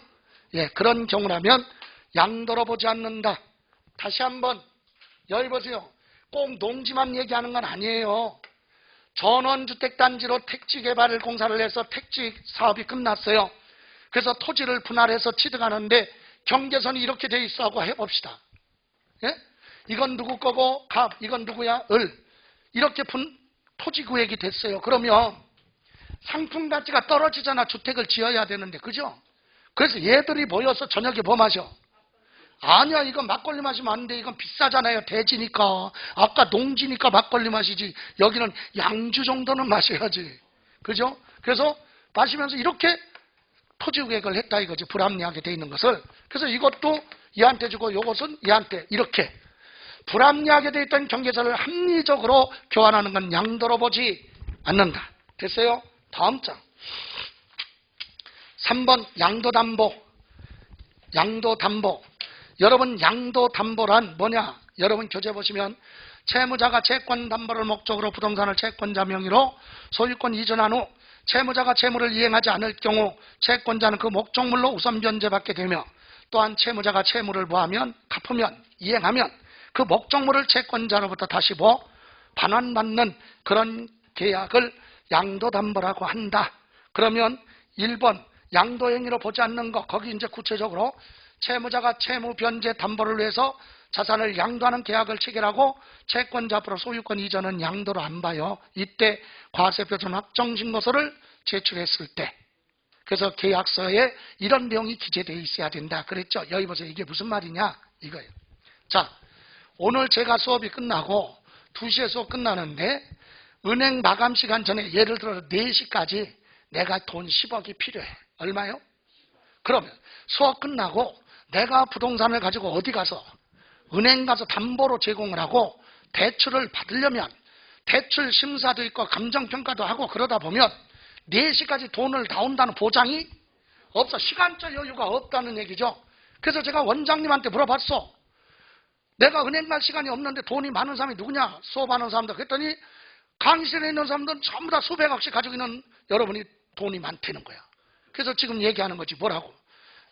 예, 그런 경우라면 양도로 보지 않는다. 다시 한번 여기 보세요. 꼭 농지만 얘기하는 건 아니에요. 전원주택단지로 택지개발을 공사를 해서 택지 사업이 끝났어요. 그래서 토지를 분할해서 취득하는데 경계선이 이렇게 돼 있어 하고 해봅시다. 예? 이건 누구 거고 갑, 이건 누구야? 을. 이렇게 토지구획이 됐어요. 그러면 상품 가치가 떨어지잖아. 주택을 지어야 되는데, 그죠? 그래서 얘들이 모여서 저녁에 뭐 마셔? 아니야, 이건 막걸리 마시면 안 돼. 이건 비싸잖아요. 대지니까. 아까 농지니까 막걸리 마시지. 여기는 양주 정도는 마셔야지. 그죠? 그래서 마시면서 이렇게 토지구획을 했다 이거지. 불합리하게 돼 있는 것을. 그래서 이것도 얘한테 주고 이것은 얘한테 이렇게 불합리하게 돼 있던 경계선을 합리적으로 교환하는 건 양도로 보지 않는다. 됐어요? 다음 장 3번 양도담보. 양도담보. 여러분, 양도담보란 뭐냐? 여러분 교재 보시면 채무자가 채권담보를 목적으로 부동산을 채권자 명의로 소유권 이전한 후 채무자가 채무를 이행하지 않을 경우 채권자는 그 목적물로 우선 변제받게 되며, 또한 채무자가 채무를 보하면 갚으면 이행하면 그 목적물을 채권자로부터 다시 반환받는 그런 계약을 양도담보라고 한다. 그러면 1번 양도행위로 보지 않는 거, 거기 이제 구체적으로 채무자가 채무 변제 담보를 위해서 자산을 양도하는 계약을 체결하고 채권자 앞으로 소유권 이전은 양도로 안 봐요. 이때 과세표준 확정신고서를 제출했을 때. 그래서 계약서에 이런 내용이 기재되어 있어야 된다 그랬죠. 여기 보세요. 이게 무슨 말이냐 이거예요. 자, 오늘 제가 수업이 끝나고 2시에 수업 끝나는데 은행 마감 시간 전에 예를 들어 4시까지 내가 돈 10억이 필요해. 얼마요? 그러면 수업 끝나고 내가 부동산을 가지고 어디 가서 은행 가서 담보로 제공을 하고 대출을 받으려면 대출 심사도 있고 감정평가도 하고 그러다 보면 4시까지 돈을 다 온다는 보장이 없어. 시간적 여유가 없다는 얘기죠. 그래서 제가 원장님한테 물어봤어. 내가 은행 갈 시간이 없는데 돈이 많은 사람이 누구냐? 수업하는 사람들. 그랬더니 강의실에 있는 사람들은 전부 다 수백억씩 가지고 있는 여러분이 돈이 많다는 거야. 그래서 지금 얘기하는 거지. 뭐라고?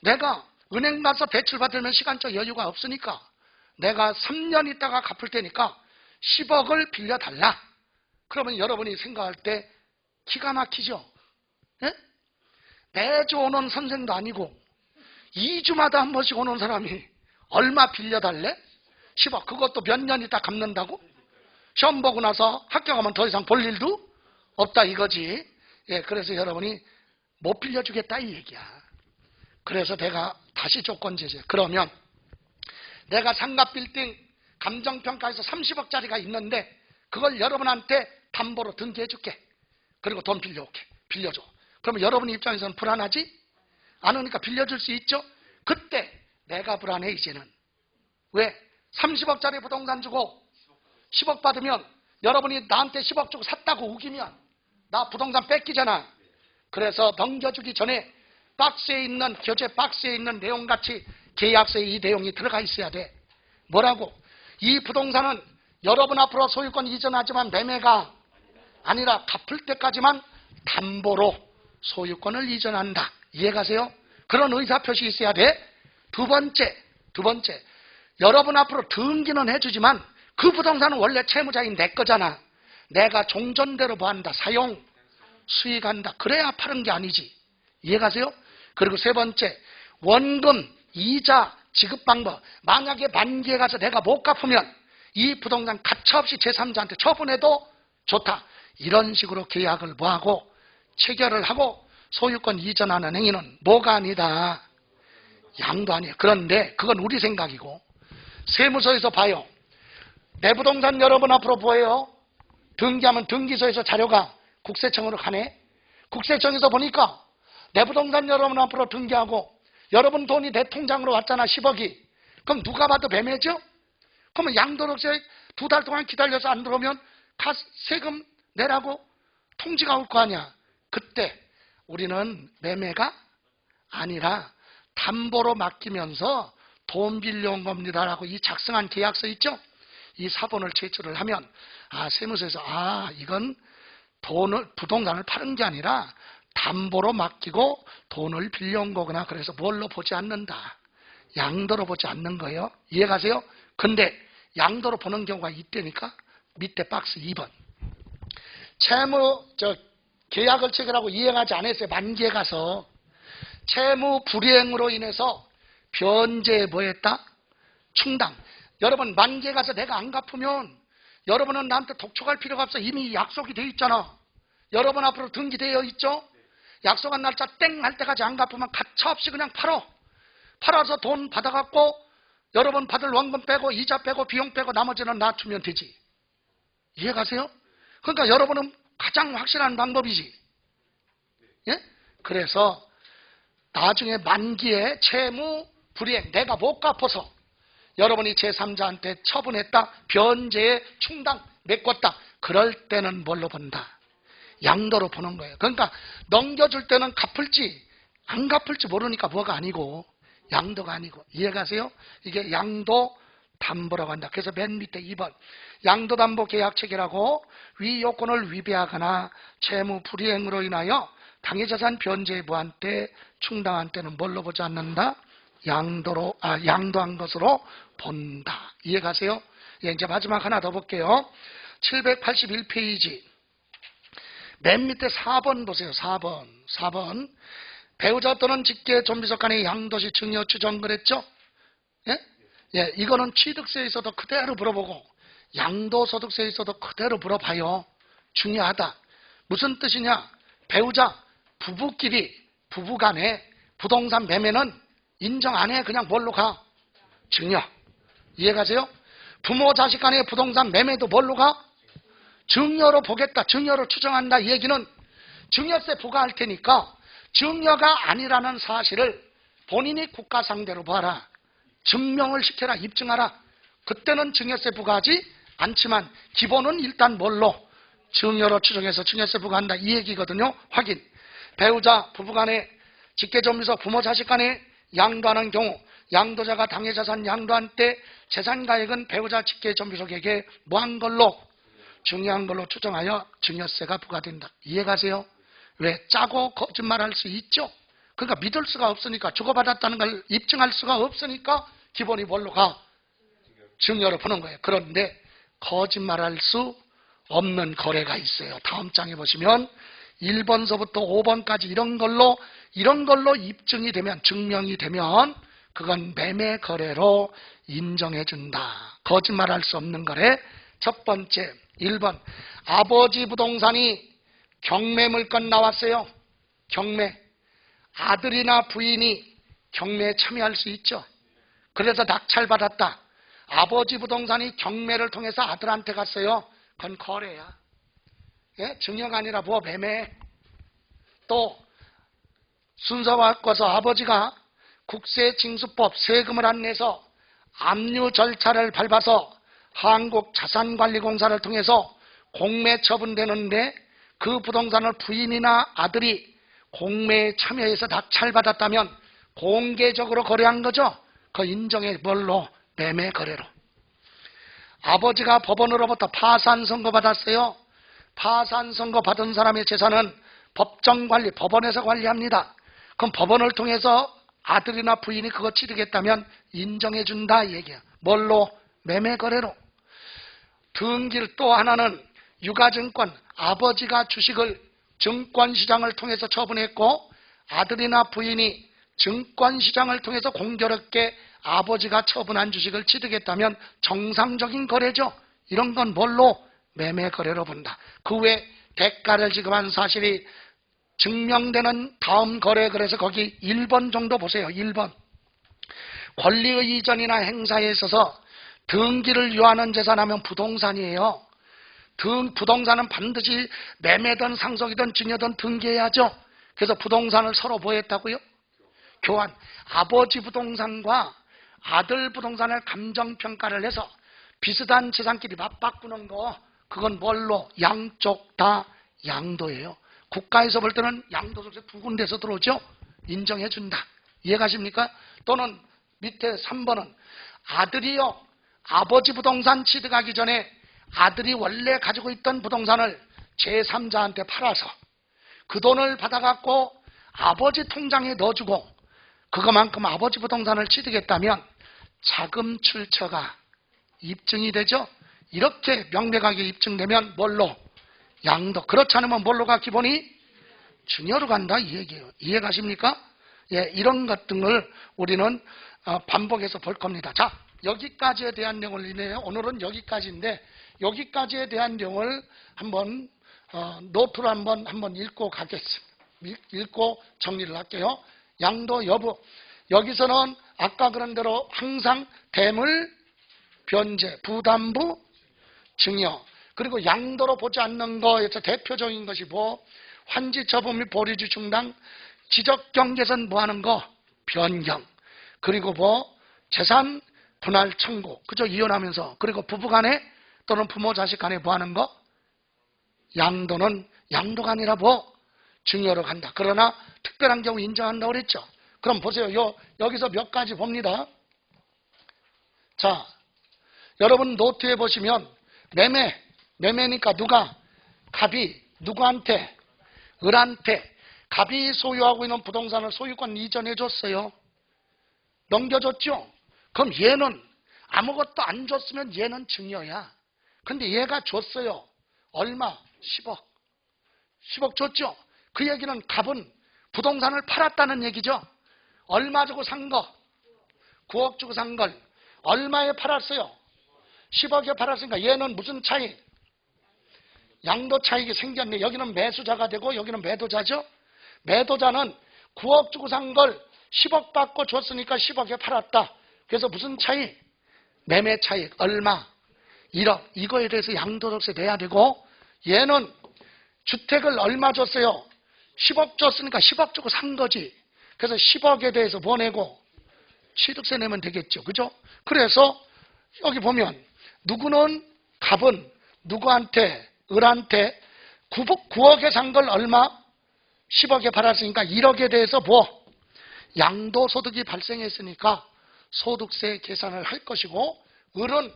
내가 은행 가서 대출 받으면 시간적 여유가 없으니까 내가 3년 있다가 갚을 테니까 10억을 빌려달라. 그러면 여러분이 생각할 때 기가 막히죠? 예? 매주 오는 선생도 아니고 2주마다 한 번씩 오는 사람이 얼마 빌려달래? 10억. 그것도 몇 년 있다 갚는다고? 시험 보고 나서 합격하면 더 이상 볼 일도 없다 이거지. 예, 그래서 여러분이 못 빌려주겠다 이 얘기야. 그래서 내가 다시 조건 제시해. 그러면 내가 상가빌딩 감정평가에서 30억짜리가 있는데 그걸 여러분한테 담보로 등기해 줄게. 그리고 돈 빌려줘. 그러면 여러분 입장에서는 불안하지? 않으니까 빌려줄 수 있죠? 그때 내가 불안해 이제는. 왜? 30억짜리 부동산 주고 10억 받으면 여러분이 나한테 10억 주고 샀다고 우기면 나 부동산 뺏기잖아. 그래서 넘겨주기 전에 박스에 있는 교재 박스에 있는 내용같이 계약서에 이 내용이 들어가 있어야 돼. 뭐라고? 이 부동산은 여러분 앞으로 소유권 이전하지만 매매가 아니라 갚을 때까지만 담보로 소유권을 이전한다. 이해가세요? 그런 의사표시 있어야 돼. 두 번째, 여러분 앞으로 등기는 해주지만 그 부동산은 원래 채무자인 내 거잖아. 내가 종전대로 뭐한다. 사용, 수익한다. 그래야 파는 게 아니지. 이해가세요? 그리고 세 번째, 원금, 이자, 지급 방법. 만약에 만기에 가서 내가 못 갚으면 이 부동산 가차없이 제3자한테 처분해도 좋다. 이런 식으로 계약을 뭐하고 체결을 하고 소유권 이전하는 행위는 뭐가 아니다. 양도 아니에요. 그런데 그건 우리 생각이고 세무서에서 봐요. 내 부동산 여러분 앞으로 보여요. 등기하면 등기소에서 자료가 국세청으로 가네. 국세청에서 보니까 내 부동산 여러분 앞으로 등기하고 여러분 돈이 내 통장으로 왔잖아. 10억이. 그럼 누가 봐도 매매죠? 그러면 양도록세 2달 동안 기다려서 안 들어오면 세금 내라고 통지가 올 거 아니야. 그때 우리는 매매가 아니라 담보로 맡기면서 돈 빌려온 겁니다라고 이 작성한 계약서 있죠? 이 사본을 제출을 하면 세무서에서 이건 부동산을 파는 게 아니라 담보로 맡기고 돈을 빌려온 거구나. 그래서 뭘로 보지 않는다. 양도로 보지 않는 거예요. 이해가세요? 근데 양도로 보는 경우가 있다니까. 밑에 박스 2번. 계약을 체결하고 이행하지 않았어요. 만기에 가서 채무 불이행으로 인해서 변제에 뭐했다? 충당. 여러분 만기에 가서 내가 안 갚으면 여러분은 나한테 독촉할 필요가 없어. 이미 약속이 돼 있잖아. 여러분 앞으로 등기되어 있죠? 약속한 날짜 땡 할 때까지 안 갚으면 가차없이 그냥 팔아서 돈 받아갖고 여러분 받을 원금 빼고 이자 빼고 비용 빼고 나머지는 나 주면 되지. 이해가세요? 그러니까 여러분은 가장 확실한 방법이지. 예? 그래서 나중에 만기에 채무 불이행 내가 못 갚아서 여러분이 제3자한테 처분했다. 변제에 충당 메꿨다. 그럴 때는 뭘로 본다? 양도로 보는 거예요. 그러니까 넘겨줄 때는 갚을지 안 갚을지 모르니까 뭐가 아니고 양도가 아니고. 이해가세요? 이게 양도 담보라고 한다. 그래서 맨 밑에 2번 양도담보 계약 체결하고 위 요건을 위배하거나 채무 불이행으로 인하여 당해자산 변제에 무한 때 충당한 때는 뭘로 보지 않는다? 양도한 것으로 본다. 이해가세요? 예, 이제 마지막 하나 더 볼게요. 781페이지 맨 밑에 4번 보세요. 4번 배우자 또는 직계 존비속 간의 양도시 증여 추정 그랬죠? 예? 예, 이거는 취득세에서도 그대로 물어보고 양도소득세에서도 그대로 물어봐요. 중요하다. 무슨 뜻이냐? 배우자, 부부간에 부동산 매매는 인정 안 해. 그냥 뭘로 가? 증여. 이해가세요? 부모 자식 간의 부동산 매매도 뭘로 가? 증여로 보겠다. 증여로 추정한다. 이 얘기는 증여세 부과할 테니까 증여가 아니라는 사실을 본인이 국가 상대로 봐라. 증명을 시켜라. 입증하라. 그때는 증여세 부과하지 않지만 기본은 일단 뭘로? 증여로 추정해서 증여세 부과한다 이 얘기거든요. 확인. 배우자 부부간에 직계존비서 부모 자식 간에 양도하는 경우 양도자가 당해 자산 양도한 때 재산가액은 배우자 직계존비속에게 뭐한 걸로? 중요한 걸로 추정하여 증여세가 부과된다. 이해가세요? 왜? 짜고 거짓말할 수 있죠. 그러니까 믿을 수가 없으니까 주고받았다는 걸 입증할 수가 없으니까 기본이 뭘로 가? 증여로 푸는 거예요. 그런데 거짓말할 수 없는 거래가 있어요. 다음 장에 보시면 1번서부터 5번까지 이런 걸로 입증이 되면 증명이 되면 그건 매매 거래로 인정해 준다. 거짓말할 수 없는 거래. 첫 번째 1번 아버지 부동산이 경매 물건 나왔어요. 경매. 아들이나 부인이 경매에 참여할 수 있죠. 그래서 낙찰받았다. 아버지 부동산이 경매를 통해서 아들한테 갔어요. 그건 거래야. 예? 증여가 아니라 뭐 매매. 또 순서 바꿔서 아버지가 국세징수법 세금을 안 내서 압류 절차를 밟아서 한국자산관리공사를 통해서 공매 처분되는데 그 부동산을 부인이나 아들이 공매에 참여해서 낙찰받았다면 공개적으로 거래한 거죠. 그 인정의 뭘로? 매매 거래로. 아버지가 법원으로부터 파산 선고 받았어요. 파산 선고 받은 사람의 재산은 법정관리, 법원에서 관리합니다. 그럼 법원을 통해서 아들이나 부인이 그거 치르겠다면 인정해 준다 이 얘기야. 뭘로? 매매 거래로. 등기를 또 하나는 유가증권, 아버지가 주식을 증권시장을 통해서 처분했고 아들이나 부인이 증권시장을 통해서 공교롭게 아버지가 처분한 주식을 취득했다면 정상적인 거래죠. 이런 건 뭘로? 매매 거래로 본다. 그 외에 대가를 지급한 사실이 증명되는 다음 거래, 그래서 거기 1번 정도 보세요. 1번. 권리의 이전이나 행사에 있어서 등기를 요하는 재산하면 부동산이에요. 부동산은 반드시 매매든 상속이든 증여든 등기해야죠. 그래서 부동산을 서로 보였다고요? 교환. 아버지 부동산과 아들 부동산을 감정평가를 해서 비슷한 재산끼리 맞바꾸는 거, 그건 뭘로? 양쪽 다 양도예요. 국가에서 볼 때는 양도소득세 두 군데서 들어오죠. 인정해 준다. 이해가십니까? 또는 밑에 3번은 아들이요, 아버지 부동산 취득하기 전에 아들이 원래 가지고 있던 부동산을 제3자한테 팔아서 그 돈을 받아갖고 아버지 통장에 넣어주고 그거만큼 아버지 부동산을 취득했다면 자금 출처가 입증이 되죠. 이렇게 명백하게 입증되면 뭘로? 양도. 그렇지 않으면 뭘로 가? 기본이 증여로 간다 이 얘기예요. 이해가십니까? 예, 이런 것 등을 우리는 반복해서 볼 겁니다. 자, 여기까지에 대한 내용을 이내요. 오늘은 여기까지인데 여기까지에 대한 내용을 한번 노트로 한번 읽고 가겠습니다. 읽고 정리를 할게요. 양도 여부. 여기서는 아까 그런 대로 항상 대물 변제, 부담부, 증여, 그리고 양도로 보지 않는 거에서 대표적인 것이 뭐 환지 처분 및 보류지 중단, 지적 경계선 뭐 하는 거? 변경. 그리고 뭐 재산 분할 청구. 그죠? 이혼하면서. 그리고 부부간에 또는 부모 자식 간에 뭐 하는 거? 양도는 양도가 아니라 뭐? 증여로 간다. 그러나 특별한 경우 인정한다고 그랬죠. 그럼 보세요. 여기서 몇 가지 봅니다. 자, 여러분 노트에 보시면 매매니까 누가? 갑이 누구한테? 을한테. 갑이 소유하고 있는 부동산을 소유권 이전해 줬어요. 넘겨줬죠. 그럼 얘는 아무것도 안 줬으면 얘는 증여야. 근데 얘가 줬어요. 얼마? 10억. 10억 줬죠. 그 얘기는 갑은 부동산을 팔았다는 얘기죠. 얼마 주고 산 거? 9억 주고 산 걸 얼마에 팔았어요? 10억에 팔았으니까 얘는 무슨 차이? 양도 차익이 생겼네. 여기는 매수자가 되고 여기는 매도자죠. 매도자는 9억 주고 산 걸 10억 받고 줬으니까 10억에 팔았다. 그래서 무슨 차이? 매매 차익 얼마? 1억. 이거에 대해서 양도소득세 내야 되고, 얘는 주택을 얼마 줬어요? 10억 줬으니까 10억 주고 산 거지. 그래서 10억에 대해서 뭐 내고? 취득세 내면 되겠죠. 그죠? 그래서 여기 보면 누구는 갑은 누구한테 을한테 9억에 산 걸 얼마? 10억에 팔았으니까 1억에 대해서 뭐? 양도소득이 발생했으니까 소득세 계산을 할 것이고 을은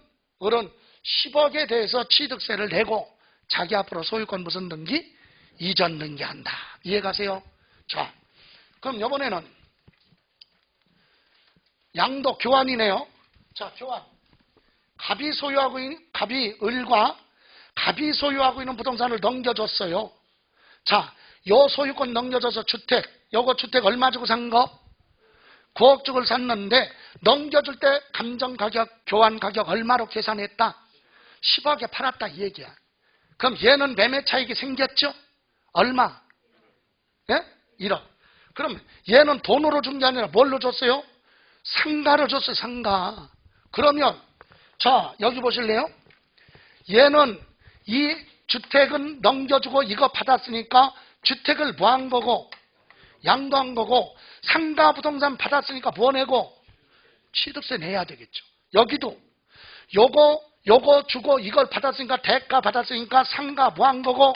10억에 대해서 취득세를 내고 자기 앞으로 소유권 무슨 등기? 이전 등기한다. 이해가세요? 자, 그럼 이번에는 양도 교환이네요. 자, 교환. 갑이 을과 갑이 소유하고 있는 부동산을 넘겨줬어요. 자, 요 소유권 넘겨줘서 주택, 요거 주택 얼마 주고 산 거? 9억 주고 샀는데 넘겨줄 때 감정가격, 교환가격 얼마로 계산했다? 10억에 팔았다 이 얘기야. 그럼 얘는 매매 차익이 생겼죠? 얼마? 예? 1억. 그럼 얘는 돈으로 준 게 아니라 뭘로 줬어요? 상가로 줬어요. 상가. 그러면 자, 여기 보실래요? 얘는 이 주택은 넘겨주고 이거 받았으니까 주택을 뭐 한 거고? 양도한 거고, 상가 부동산 받았으니까 뭐 내고? 취득세 내야 되겠죠. 여기도 요거 주고 이걸 받았으니까 대가 받았으니까 상가 뭐 한 거고?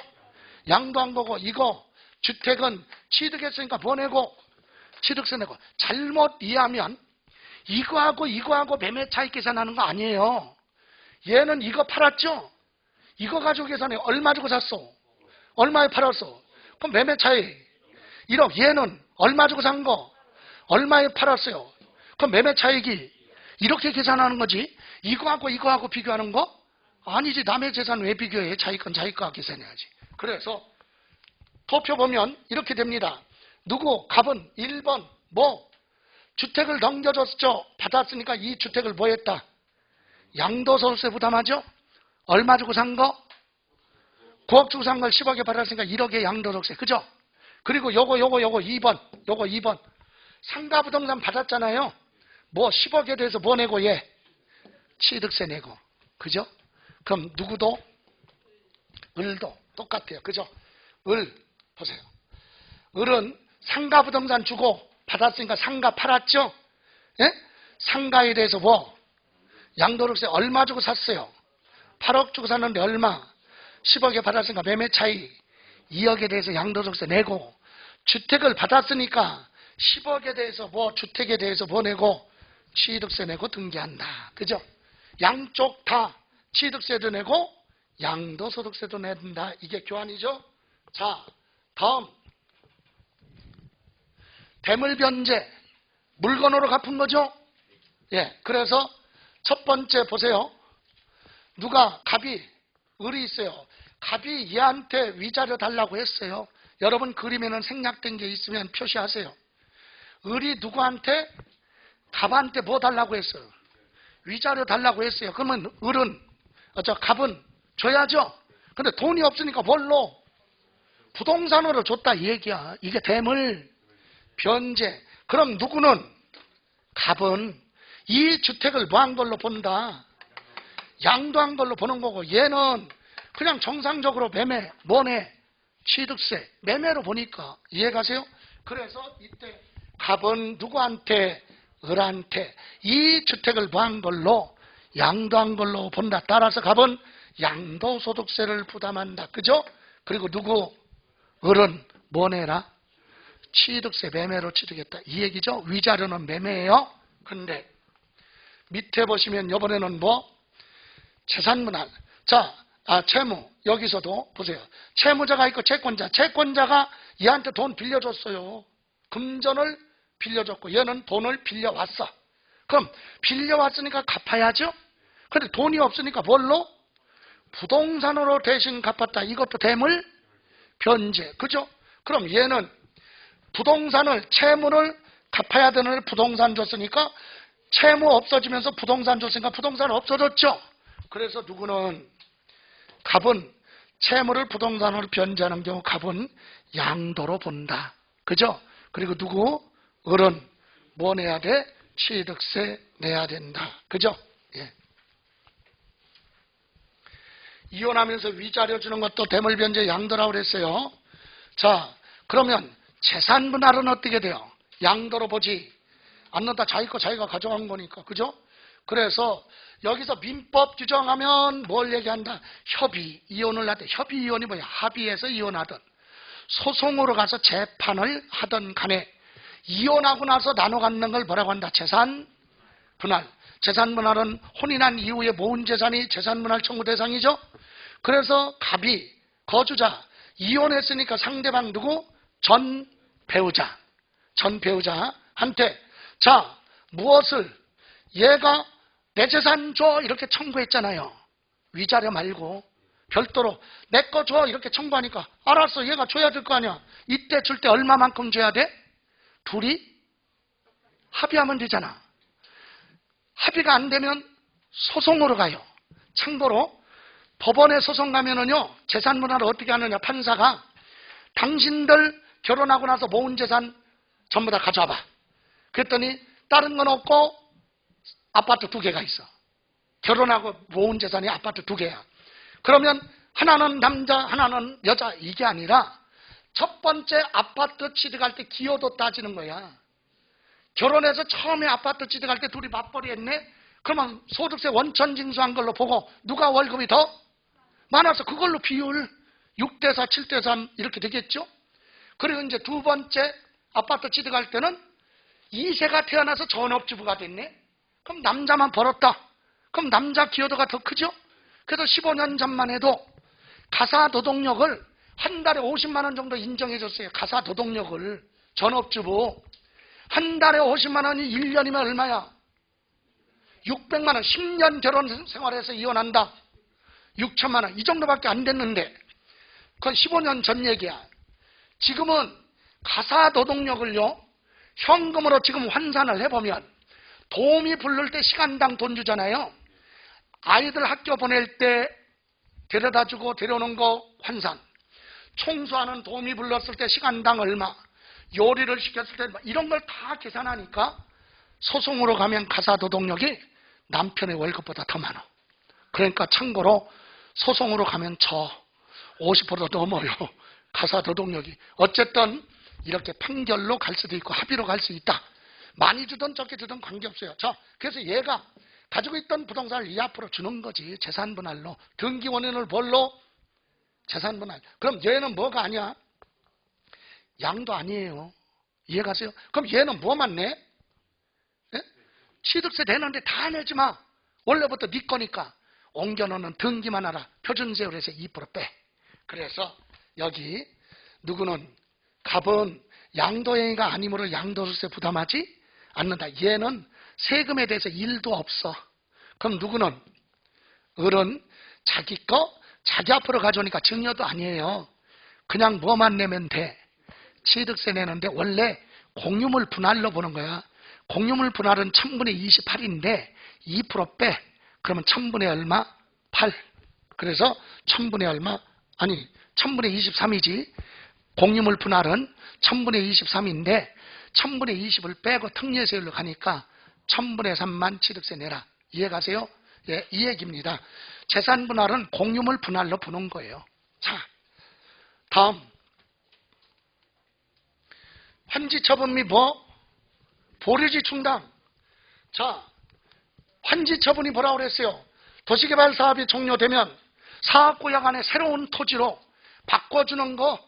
양도한 거고, 이거 주택은 취득했으니까 뭐 내고? 취득세 내고. 잘못 이해하면 이거하고 매매 차익 계산하는 거 아니에요. 얘는 이거 팔았죠? 이거 가지고 계산해. 얼마 주고 샀어? 얼마에 팔았어? 그럼 매매 차익 1억. 얘는 얼마 주고 산 거? 얼마에 팔았어요? 그럼 매매 차익이 이렇게 계산하는 거지. 이거하고 비교하는 거? 아니지. 남의 재산 왜 비교해? 자기건 자기가 계산해야지. 그래서 도표 보면 이렇게 됩니다. 누구? 갑은 1번 뭐? 주택을 넘겨줬죠. 받았으니까 이 주택을 뭐 했다? 양도소득세 부담하죠? 얼마 주고 산 거? 9억 주고 산 걸 10억에 받았으니까 1억의 양도소득세. 그죠? 그리고 요거 2번. 상가 부동산 받았잖아요. 뭐 10억에 대해서 뭐 내고 얘? 취득세 내고. 그죠? 그럼 누구도? 을도 똑같아요. 그죠? 을 보세요. 을은 상가 부동산 주고 받았으니까 상가 팔았죠? 예? 상가에 대해서 뭐? 양도소득세 얼마 주고 샀어요? 8억 주고 샀는데 얼마? 10억에 받았으니까 매매 차익 2억에 대해서 양도소득세 내고, 주택을 받았으니까 10억에 대해서 뭐? 주택에 대해서 뭐 내고? 취득세 내고 등기한다. 그죠? 양쪽 다 취득세도 내고 양도소득세도 낸다. 이게 교환이죠? 자, 다음 대물변제, 물건으로 갚은 거죠? 예, 그래서 첫 번째 보세요. 누가? 갑이, 을이 있어요. 갑이 얘한테 위자료 달라고 했어요. 여러분 그림에는 생략된 게 있으면 표시하세요. 을이 누구한테? 갑한테 뭐 달라고 했어요? 위자료 달라고 했어요. 그러면 갑은 줘야죠. 근데 돈이 없으니까 뭘로? 부동산으로 줬다 이 얘기야. 이게 대물 변제. 그럼 누구는? 갑은 이 주택을 뭐 한 걸로 본다? 양도한 걸로 보는 거고, 얘는 그냥 정상적으로 매매, 뭐네? 취득세, 매매로 보니까. 이해가세요? 그래서 이때 갑은 누구한테? 을한테 이 주택을 뭐 한 걸로? 양도한 걸로 본다. 따라서 갑은 양도소득세를 부담한다. 그죠? 그리고 누구? 을은 뭐 내라? 취득세, 매매로 취득했다. 이 얘기죠? 위자료는 매매예요. 근데 밑에 보시면 이번에는 뭐? 재산분할. 자, 채무. 여기서도 보세요. 채무자가 있고 채권자. 채권자가 얘한테 돈 빌려줬어요. 금전을 빌려줬고 얘는 돈을 빌려왔어. 그럼 빌려왔으니까 갚아야죠. 근데 돈이 없으니까 뭘로? 부동산으로 대신 갚았다. 이것도 대물 변제. 그죠? 그럼 얘는 채무를 갚아야 되는 부동산 줬으니까 채무 없어지면서 부동산 줬으니까 부동산 없어졌죠. 그래서 누구는? 갑은 채무를 부동산으로 변제하는 경우 갑은 양도로 본다. 그죠? 그리고 누구? 을은 뭐 내야 돼? 취득세 내야 된다. 그죠? 예. 이혼하면서 위자료 주는 것도 대물변제 양도라고 그랬어요. 자, 그러면 재산 분할은 어떻게 돼요? 양도로 보지 않는다. 자기 거 자기가 가져간 거니까. 그죠? 그래서 여기서 민법 규정하면 뭘 얘기한다? 협의, 이혼을 하든, 협의 이혼이 뭐야? 합의해서 이혼하든, 소송으로 가서 재판을 하든 간에 이혼하고 나서 나눠 갖는 걸 뭐라고 한다? 재산 분할. 재산 분할은 혼인한 이후에 모은 재산이 재산 분할 청구 대상이죠. 그래서 갑이 거주자, 이혼했으니까 상대방 누구? 전 배우자한테 자, 무엇을 얘가 내 재산 줘 이렇게 청구했잖아요. 위자료 말고 별도로 내 거 줘 이렇게 청구하니까 알았어, 얘가 줘야 될 거 아니야. 이때 줄 때 얼마만큼 줘야 돼? 둘이 합의하면 되잖아. 합의가 안 되면 소송으로 가요. 참고로 법원에 소송 가면은요, 재산 분할을 어떻게 하느냐, 판사가 당신들 결혼하고 나서 모은 재산 전부 다 가져와봐. 그랬더니 다른 건 없고 아파트 2개가 있어. 결혼하고 모은 재산이 아파트 2개야. 그러면 하나는 남자, 하나는 여자, 이게 아니라 첫 번째 아파트 취득할 때 기여도 따지는 거야. 결혼해서 처음에 아파트 취득할 때 둘이 맞벌이 했네? 그러면 소득세 원천 징수한 걸로 보고 누가 월급이 더 많아서 그걸로 비율 6대4, 7대3 이렇게 되겠죠? 그리고 이제 두 번째 아파트 취득할 때는 2세가 태어나서 전업주부가 됐네? 그럼 남자만 벌었다. 그럼 남자 기여도가 더 크죠? 그래서 15년 전만 해도 가사노동력을 한 달에 50만 원 정도 인정해 줬어요. 가사노동력을. 전업주부. 한 달에 50만 원이 1년이면 얼마야? 600만 원. 10년 결혼 생활해서 이혼한다. 6천만 원. 이 정도밖에 안 됐는데 그건 15년 전 얘기야. 지금은 가사노동력을요, 현금으로 지금 환산을 해보면 도우미 부를 때 시간당 돈 주잖아요. 아이들 학교 보낼 때 데려다주고 데려오는 거 환산, 청소하는 도우미 불렀을 때 시간당 얼마, 요리를 시켰을 때 이런 걸 다 계산하니까 소송으로 가면 가사노동력이 남편의 월급보다 더 많아. 그러니까 참고로 소송으로 가면 50% 넘어요. 가사노동력이. 어쨌든 이렇게 판결로 갈 수도 있고 합의로 갈 수 있다. 많이 주든 적게 주든 관계없어요. 그래서 얘가 가지고 있던 부동산을 이 앞으로 주는 거지. 재산분할로. 등기원인을 뭘로? 재산분할. 그럼 얘는 뭐가 아니야? 양도 아니에요. 이해가세요? 그럼 얘는 뭐만 내? 예? 취득세 내는데 다 내지 마. 원래부터 네 거니까. 옮겨놓는 등기만 하라. 표준세율에서 2% 빼. 그래서 여기 누구는 갑은 양도행위가 아니므로 양도소득세 부담하지 않는다. 얘는 세금에 대해서 일도 없어. 그럼 누구는? 을은 자기 거 자기 앞으로 가져오니까 증여도 아니에요. 그냥 뭐만 내면 돼. 취득세 내는데 원래 공유물 분할로 보는 거야. 공유물 분할은 1000분의 28인데 2% 빼. 그러면 1000분의 얼마? 8. 그래서 1000분의 얼마? 아니 1000분의 23이지. 공유물 분할은 1000분의 23인데 1000분의 20을 빼고 특례세율로 가니까 1000분의 3만 취득세 내라. 이해가세요? 예, 이 얘기입니다. 재산 분할은 공유물 분할로 보는 거예요. 자, 다음 환지 처분 및 보류지 충당. 자, 환지 처분이 뭐라고 그랬어요? 도시개발 사업이 종료되면 사업구역 안에 새로운 토지로 바꿔주는 거,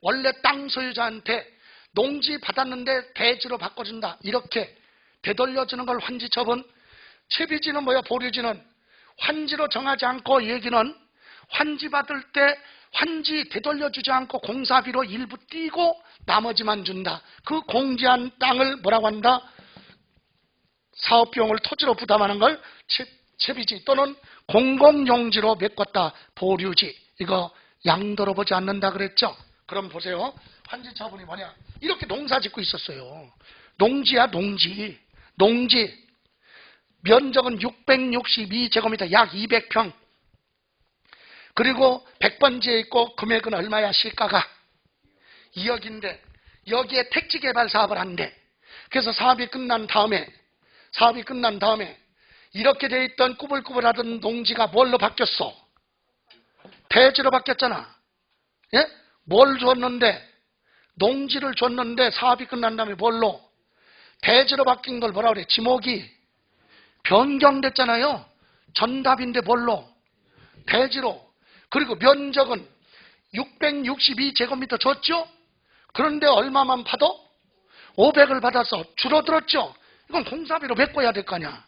원래 땅 소유자한테 농지 받았는데 대지로 바꿔준다. 이렇게 되돌려주는 걸 환지 처분. 채비지는 뭐야? 보류지는 환지로 정하지 않고, 얘기는 환지 받을 때 환지 되돌려주지 않고 공사비로 일부 띄고 나머지만 준다. 그 공지한 땅을 뭐라고 한다? 사업비용을 토지로 부담하는 걸 채비지 또는 공공용지로 메꿨다. 보류지. 이거 양도로 보지 않는다 그랬죠? 그럼 보세요. 환지 처분이 뭐냐? 이렇게 농사 짓고 있었어요. 농지야, 농지. 농지. 면적은 662제곱미터, 약 200평. 그리고 100번지에 있고 금액은 얼마야? 시가가 2억인데 여기에 택지 개발 사업을 한대. 그래서 사업이 끝난 다음에 이렇게 돼 있던 꾸불꾸불하던 농지가 뭘로 바뀌었어? 대지로 바뀌었잖아. 예? 뭘 줬는데? 농지를 줬는데 사업이 끝난 다음에 뭘로? 대지로 바뀐 걸 뭐라 그래? 지목이 변경됐잖아요. 전답인데 뭘로? 대지로. 그리고 면적은 662제곱미터 줬죠? 그런데 얼마만 받어? 500을 받아서 줄어들었죠? 이건 공사비로 메꿔야 될 거 아니야.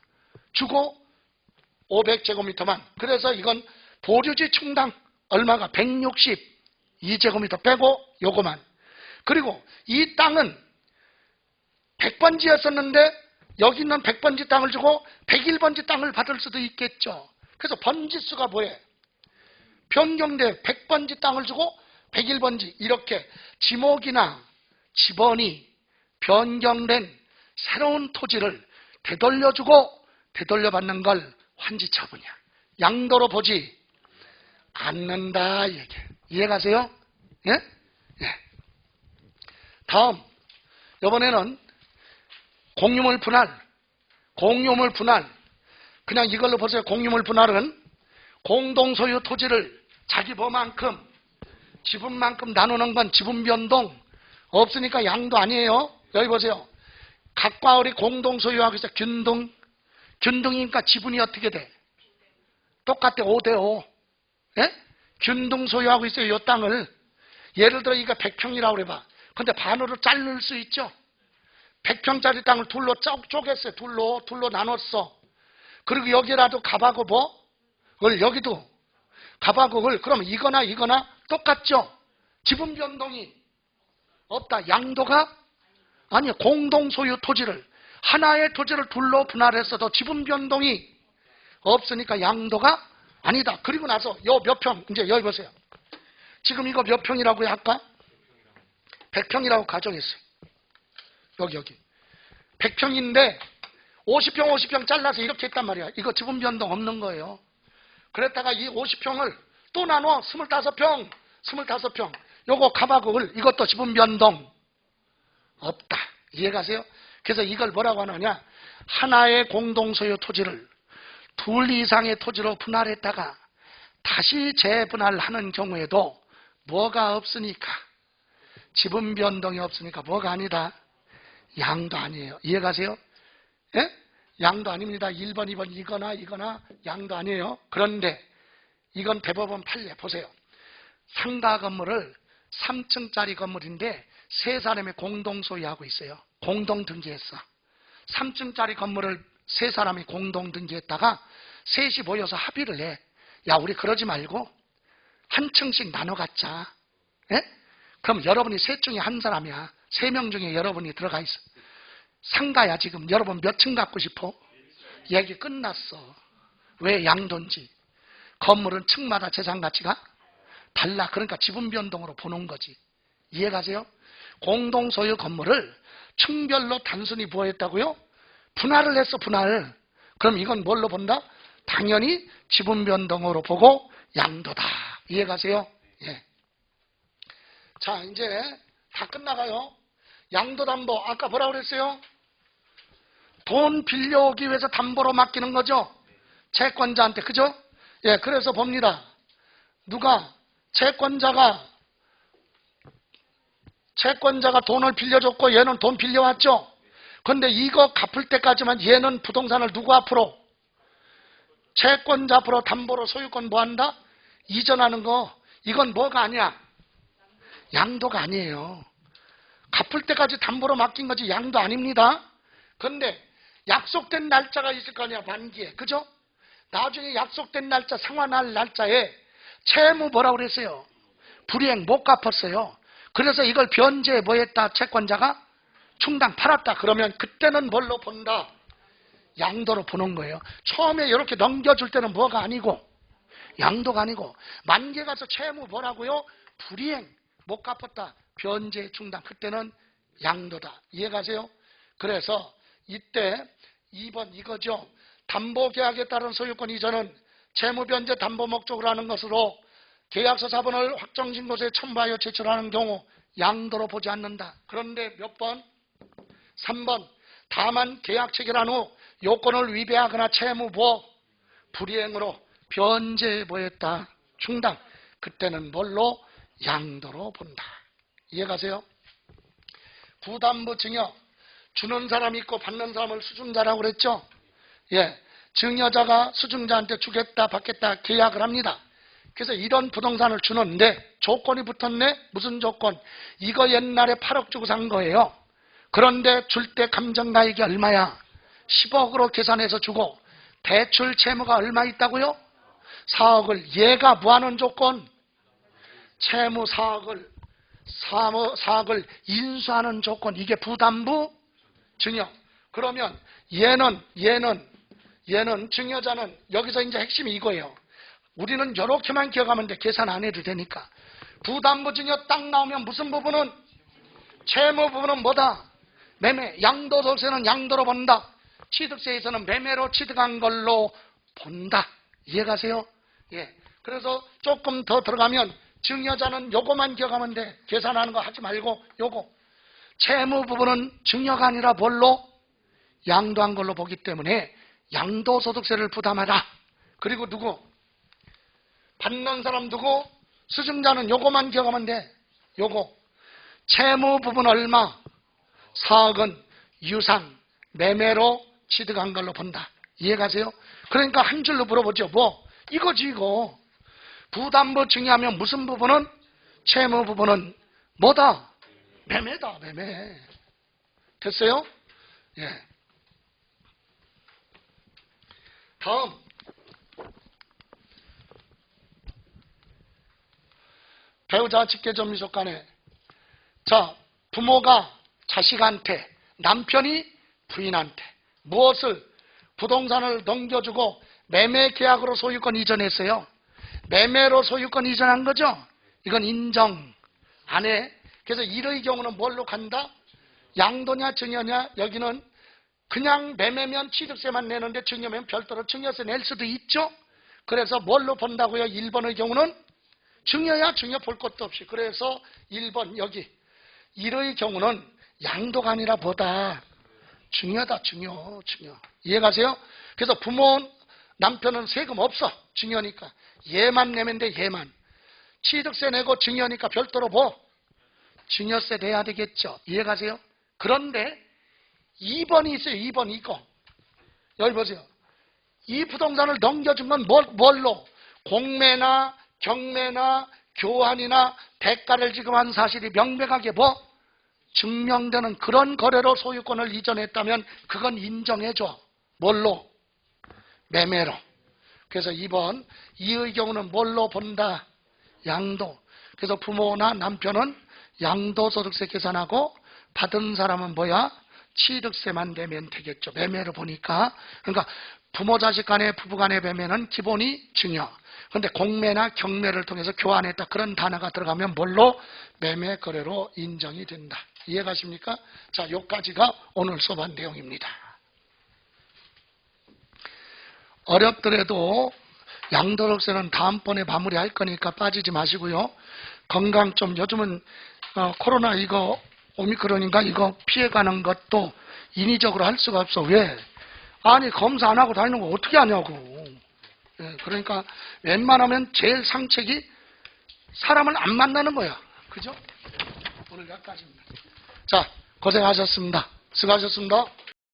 주고 500제곱미터만. 그래서 이건 보류지 충당 얼마가? 162제곱미터 빼고 요거만. 그리고 이 땅은 100번지였었는데 여기 있는 100번지 땅을 주고 101번지 땅을 받을 수도 있겠죠. 그래서 번지수가 뭐예요? 변경돼 100번지 땅을 주고 101번지 이렇게 지목이나 지번이 변경된 새로운 토지를 되돌려주고 되돌려받는 걸 환지처분이야. 양도로 보지 않는다 얘기. 이해가세요? 예? 예. 다음 이번에는 공유물 분할. 공유물 분할. 그냥 이걸로 보세요. 공유물 분할은 공동소유 토지를 자기 뭐만큼 지분만큼 나누는 건 지분 변동 없으니까 양도 아니에요. 여기 보세요. 각과 을이 공동소유하고 있어. 균등이니까 지분이 어떻게 돼? 똑같아. 5대5. 예? 균등 소유하고 있어요. 이 땅을. 예를 들어 이거 100평이라고 그래봐. 근데 반으로 자를 수 있죠. 100평짜리 땅을 둘로 쪼갰어요. 둘로 나눴어. 그리고 여기라도 갑하고 뭐? 을 여기도 갑하고 을. 그럼 이거나 똑같죠. 지분 변동이 없다. 양도가 아니요. 공동소유 토지를 하나의 토지를 둘로 분할했어도 지분 변동이 없으니까 양도가 아니다. 그리고 나서 요 몇 평 이제 여기 보세요. 지금 이거 몇 평이라고요? 아까 100평이라고 가정했어요. 여기 100평인데 50평 잘라서 이렇게 했단 말이야. 이거 지분 변동 없는 거예요. 그랬다가 이 50평을 또 나눠 25평 요거 갑하고 을 이것도 지분 변동 없다. 이해가세요? 그래서 이걸 뭐라고 하느냐? 하나의 공동소유 토지를 둘 이상의 토지로 분할했다가 다시 재분할하는 경우에도 뭐가 없으니까 지분 변동이 없으니까 뭐가 아니다? 양도 아니에요. 이해가세요? 예? 양도 아닙니다. 1번, 2번 이거나 양도 아니에요. 그런데 이건 대법원 판례 보세요. 상가 건물을 3층짜리 건물인데 세 사람이 공동 소유하고 있어요. 공동 등기했어. 3층짜리 건물을 세 사람이 공동 등기했다가 셋이 모여서 합의를 해. 야, 우리 그러지 말고 한 층씩 나눠 갖자. 예? 그럼 여러분이 셋 중에 한 사람이야. 3명 중에 여러분이 들어가 있어. 상가야. 지금 여러분 몇 층 갖고 싶어? 얘기 끝났어. 왜? 양도인지. 건물은 층마다 재산 가치가 달라. 그러니까 지분 변동으로 보는 거지. 이해가세요? 공동 소유 건물을 층별로 단순히 부여했다고요? 분할을 했어. 분할. 그럼 이건 뭘로 본다? 당연히 지분 변동으로 보고 양도다. 이해가세요? 예. 자, 이제 다 끝나가요. 양도담보 아까 뭐라고 그랬어요? 돈 빌려오기 위해서 담보로 맡기는 거죠. 채권자한테. 그죠? 예, 그래서 봅니다. 누가 채권자가 돈을 빌려줬고 얘는 돈 빌려왔죠. 그런데 이거 갚을 때까지만 얘는 부동산을 누구 앞으로? 채권자 앞으로 담보로 소유권 뭐 한다? 이전하는 거. 이건 뭐가 아니야? 양도가 아니에요. 갚을 때까지 담보로 맡긴 거지 양도 아닙니다. 그런데 약속된 날짜가 있을 거 아니야. 만기에. 그죠? 나중에 약속된 날짜, 상환할 날짜에 채무 뭐라고 그랬어요? 불이행 못 갚았어요. 그래서 이걸 변제해 뭐 했다? 채권자가 충당 팔았다. 그러면 그때는 뭘로 본다? 양도로 보는 거예요. 처음에 이렇게 넘겨줄 때는 뭐가 아니고 양도가 아니고 만기에 가서 채무 뭐라고요? 불이행 못 갚았다. 변제 충당. 그때는 양도다. 이해가세요? 그래서 이때 2번 이거죠. 담보계약에 따른 소유권 이전은 채무변제 담보 목적으로 하는 것으로 계약서 사본을 확정신고서에 첨부하여 제출하는 경우 양도로 보지 않는다. 그런데 몇 번? 3번. 다만 계약 체결한 후 요건을 위배하거나 채무부호 불이행으로 변제해보였다. 충당. 그때는 뭘로? 양도로 본다. 이해가세요? 부담부 증여. 주는 사람이 있고 받는 사람을 수준자라고 그랬죠? 예. 증여자가 수증자한테 주겠다 받겠다 계약을 합니다. 그래서 이런 부동산을 주는데 조건이 붙었네. 무슨 조건? 이거 옛날에 8억 주고 산 거예요. 그런데 줄 때 감정가액이 얼마야? 10억으로 계산해서 주고 대출 채무가 얼마 있다고요? 4억을. 얘가 뭐하는 조건? 채무 4억을 인수하는 조건. 이게 부담부 증여. 그러면 얘는 증여자는 여기서 이제 핵심이 이거예요. 우리는 이렇게만 기억하면 돼. 계산 안 해도 되니까. 부담부 증여 딱 나오면 무슨 부분은? 채무 부분은 뭐다? 매매. 양도소득세는 양도로 본다. 취득세에서는 매매로 취득한 걸로 본다. 이해가세요? 예. 그래서 조금 더 들어가면 증여자는 요거만 기억하면 돼. 계산하는 거 하지 말고 요거. 채무 부분은 증여가 아니라 뭘로? 양도한 걸로 보기 때문에 양도소득세를 부담하라. 그리고 누구? 받는 사람 누구? 수증자는 요거만 기억하면 돼. 요거. 채무 부분 얼마? 4억은 유상, 매매로 취득한 걸로 본다. 이해가세요? 그러니까 한 줄로 물어보죠. 뭐? 이거지 이거. 부담부 증여하면 무슨 부분은? 채무 부분은 뭐다? 매매다. 매매. 됐어요? 예. 다음. 배우자 직계전 미속간에 자, 부모가 자식한테, 남편이 부인한테 무엇을? 부동산을 넘겨주고 매매 계약으로 소유권 이전했어요. 매매로 소유권 이전한 거죠. 이건 인정 안 해. 그래서 이의 경우는 뭘로 간다? 양도냐 증여냐? 여기는 그냥 매매면 취득세만 내는데 증여면 별도로 증여세 낼 수도 있죠. 그래서 뭘로 본다고요? 1번의 경우는 증여야 증여 볼 것도 없이. 그래서 1번 여기 이의 경우는 양도가 아니라 뭐다? 증여다. 증여. 이해가세요? 그래서 부모 남편은 세금 없어. 증여니까. 얘만 내면 돼. 얘만. 취득세 내고 증여니까 별도로 뭐? 증여세 내야 되겠죠. 이해가세요? 그런데 2번이 있어요. 2번 이거. 여기 보세요. 이 부동산을 넘겨준 건 뭘로? 공매나 경매나 교환이나 대가를 지급한 사실이 명백하게 뭐? 증명되는 그런 거래로 소유권을 이전했다면 그건 인정해줘. 뭘로? 매매로. 그래서 2번 이의 경우는 뭘로 본다? 양도. 그래서 부모나 남편은 양도소득세 계산하고 받은 사람은 뭐야? 취득세만 내면 되겠죠. 매매로 보니까. 그러니까 부모 자식 간의 부부 간의 매매는 기본이 증여. 그런데 공매나 경매를 통해서 교환했다. 그런 단어가 들어가면 뭘로? 매매 거래로 인정이 된다. 이해가십니까? 자, 요까지가 오늘 수업한 내용입니다. 어렵더라도 양도소득세는 다음번에 마무리할 거니까 빠지지 마시고요. 건강 좀 요즘은 코로나 이거 오미크론인가 이거 피해가는 것도 인위적으로 할 수가 없어. 왜? 아니 검사 안 하고 다니는 거 어떻게 하냐고. 예, 그러니까 웬만하면 제일 상책이 사람을 안 만나는 거야. 그죠? 오늘 여기까지입니다. 자, 고생하셨습니다. 수고하셨습니다.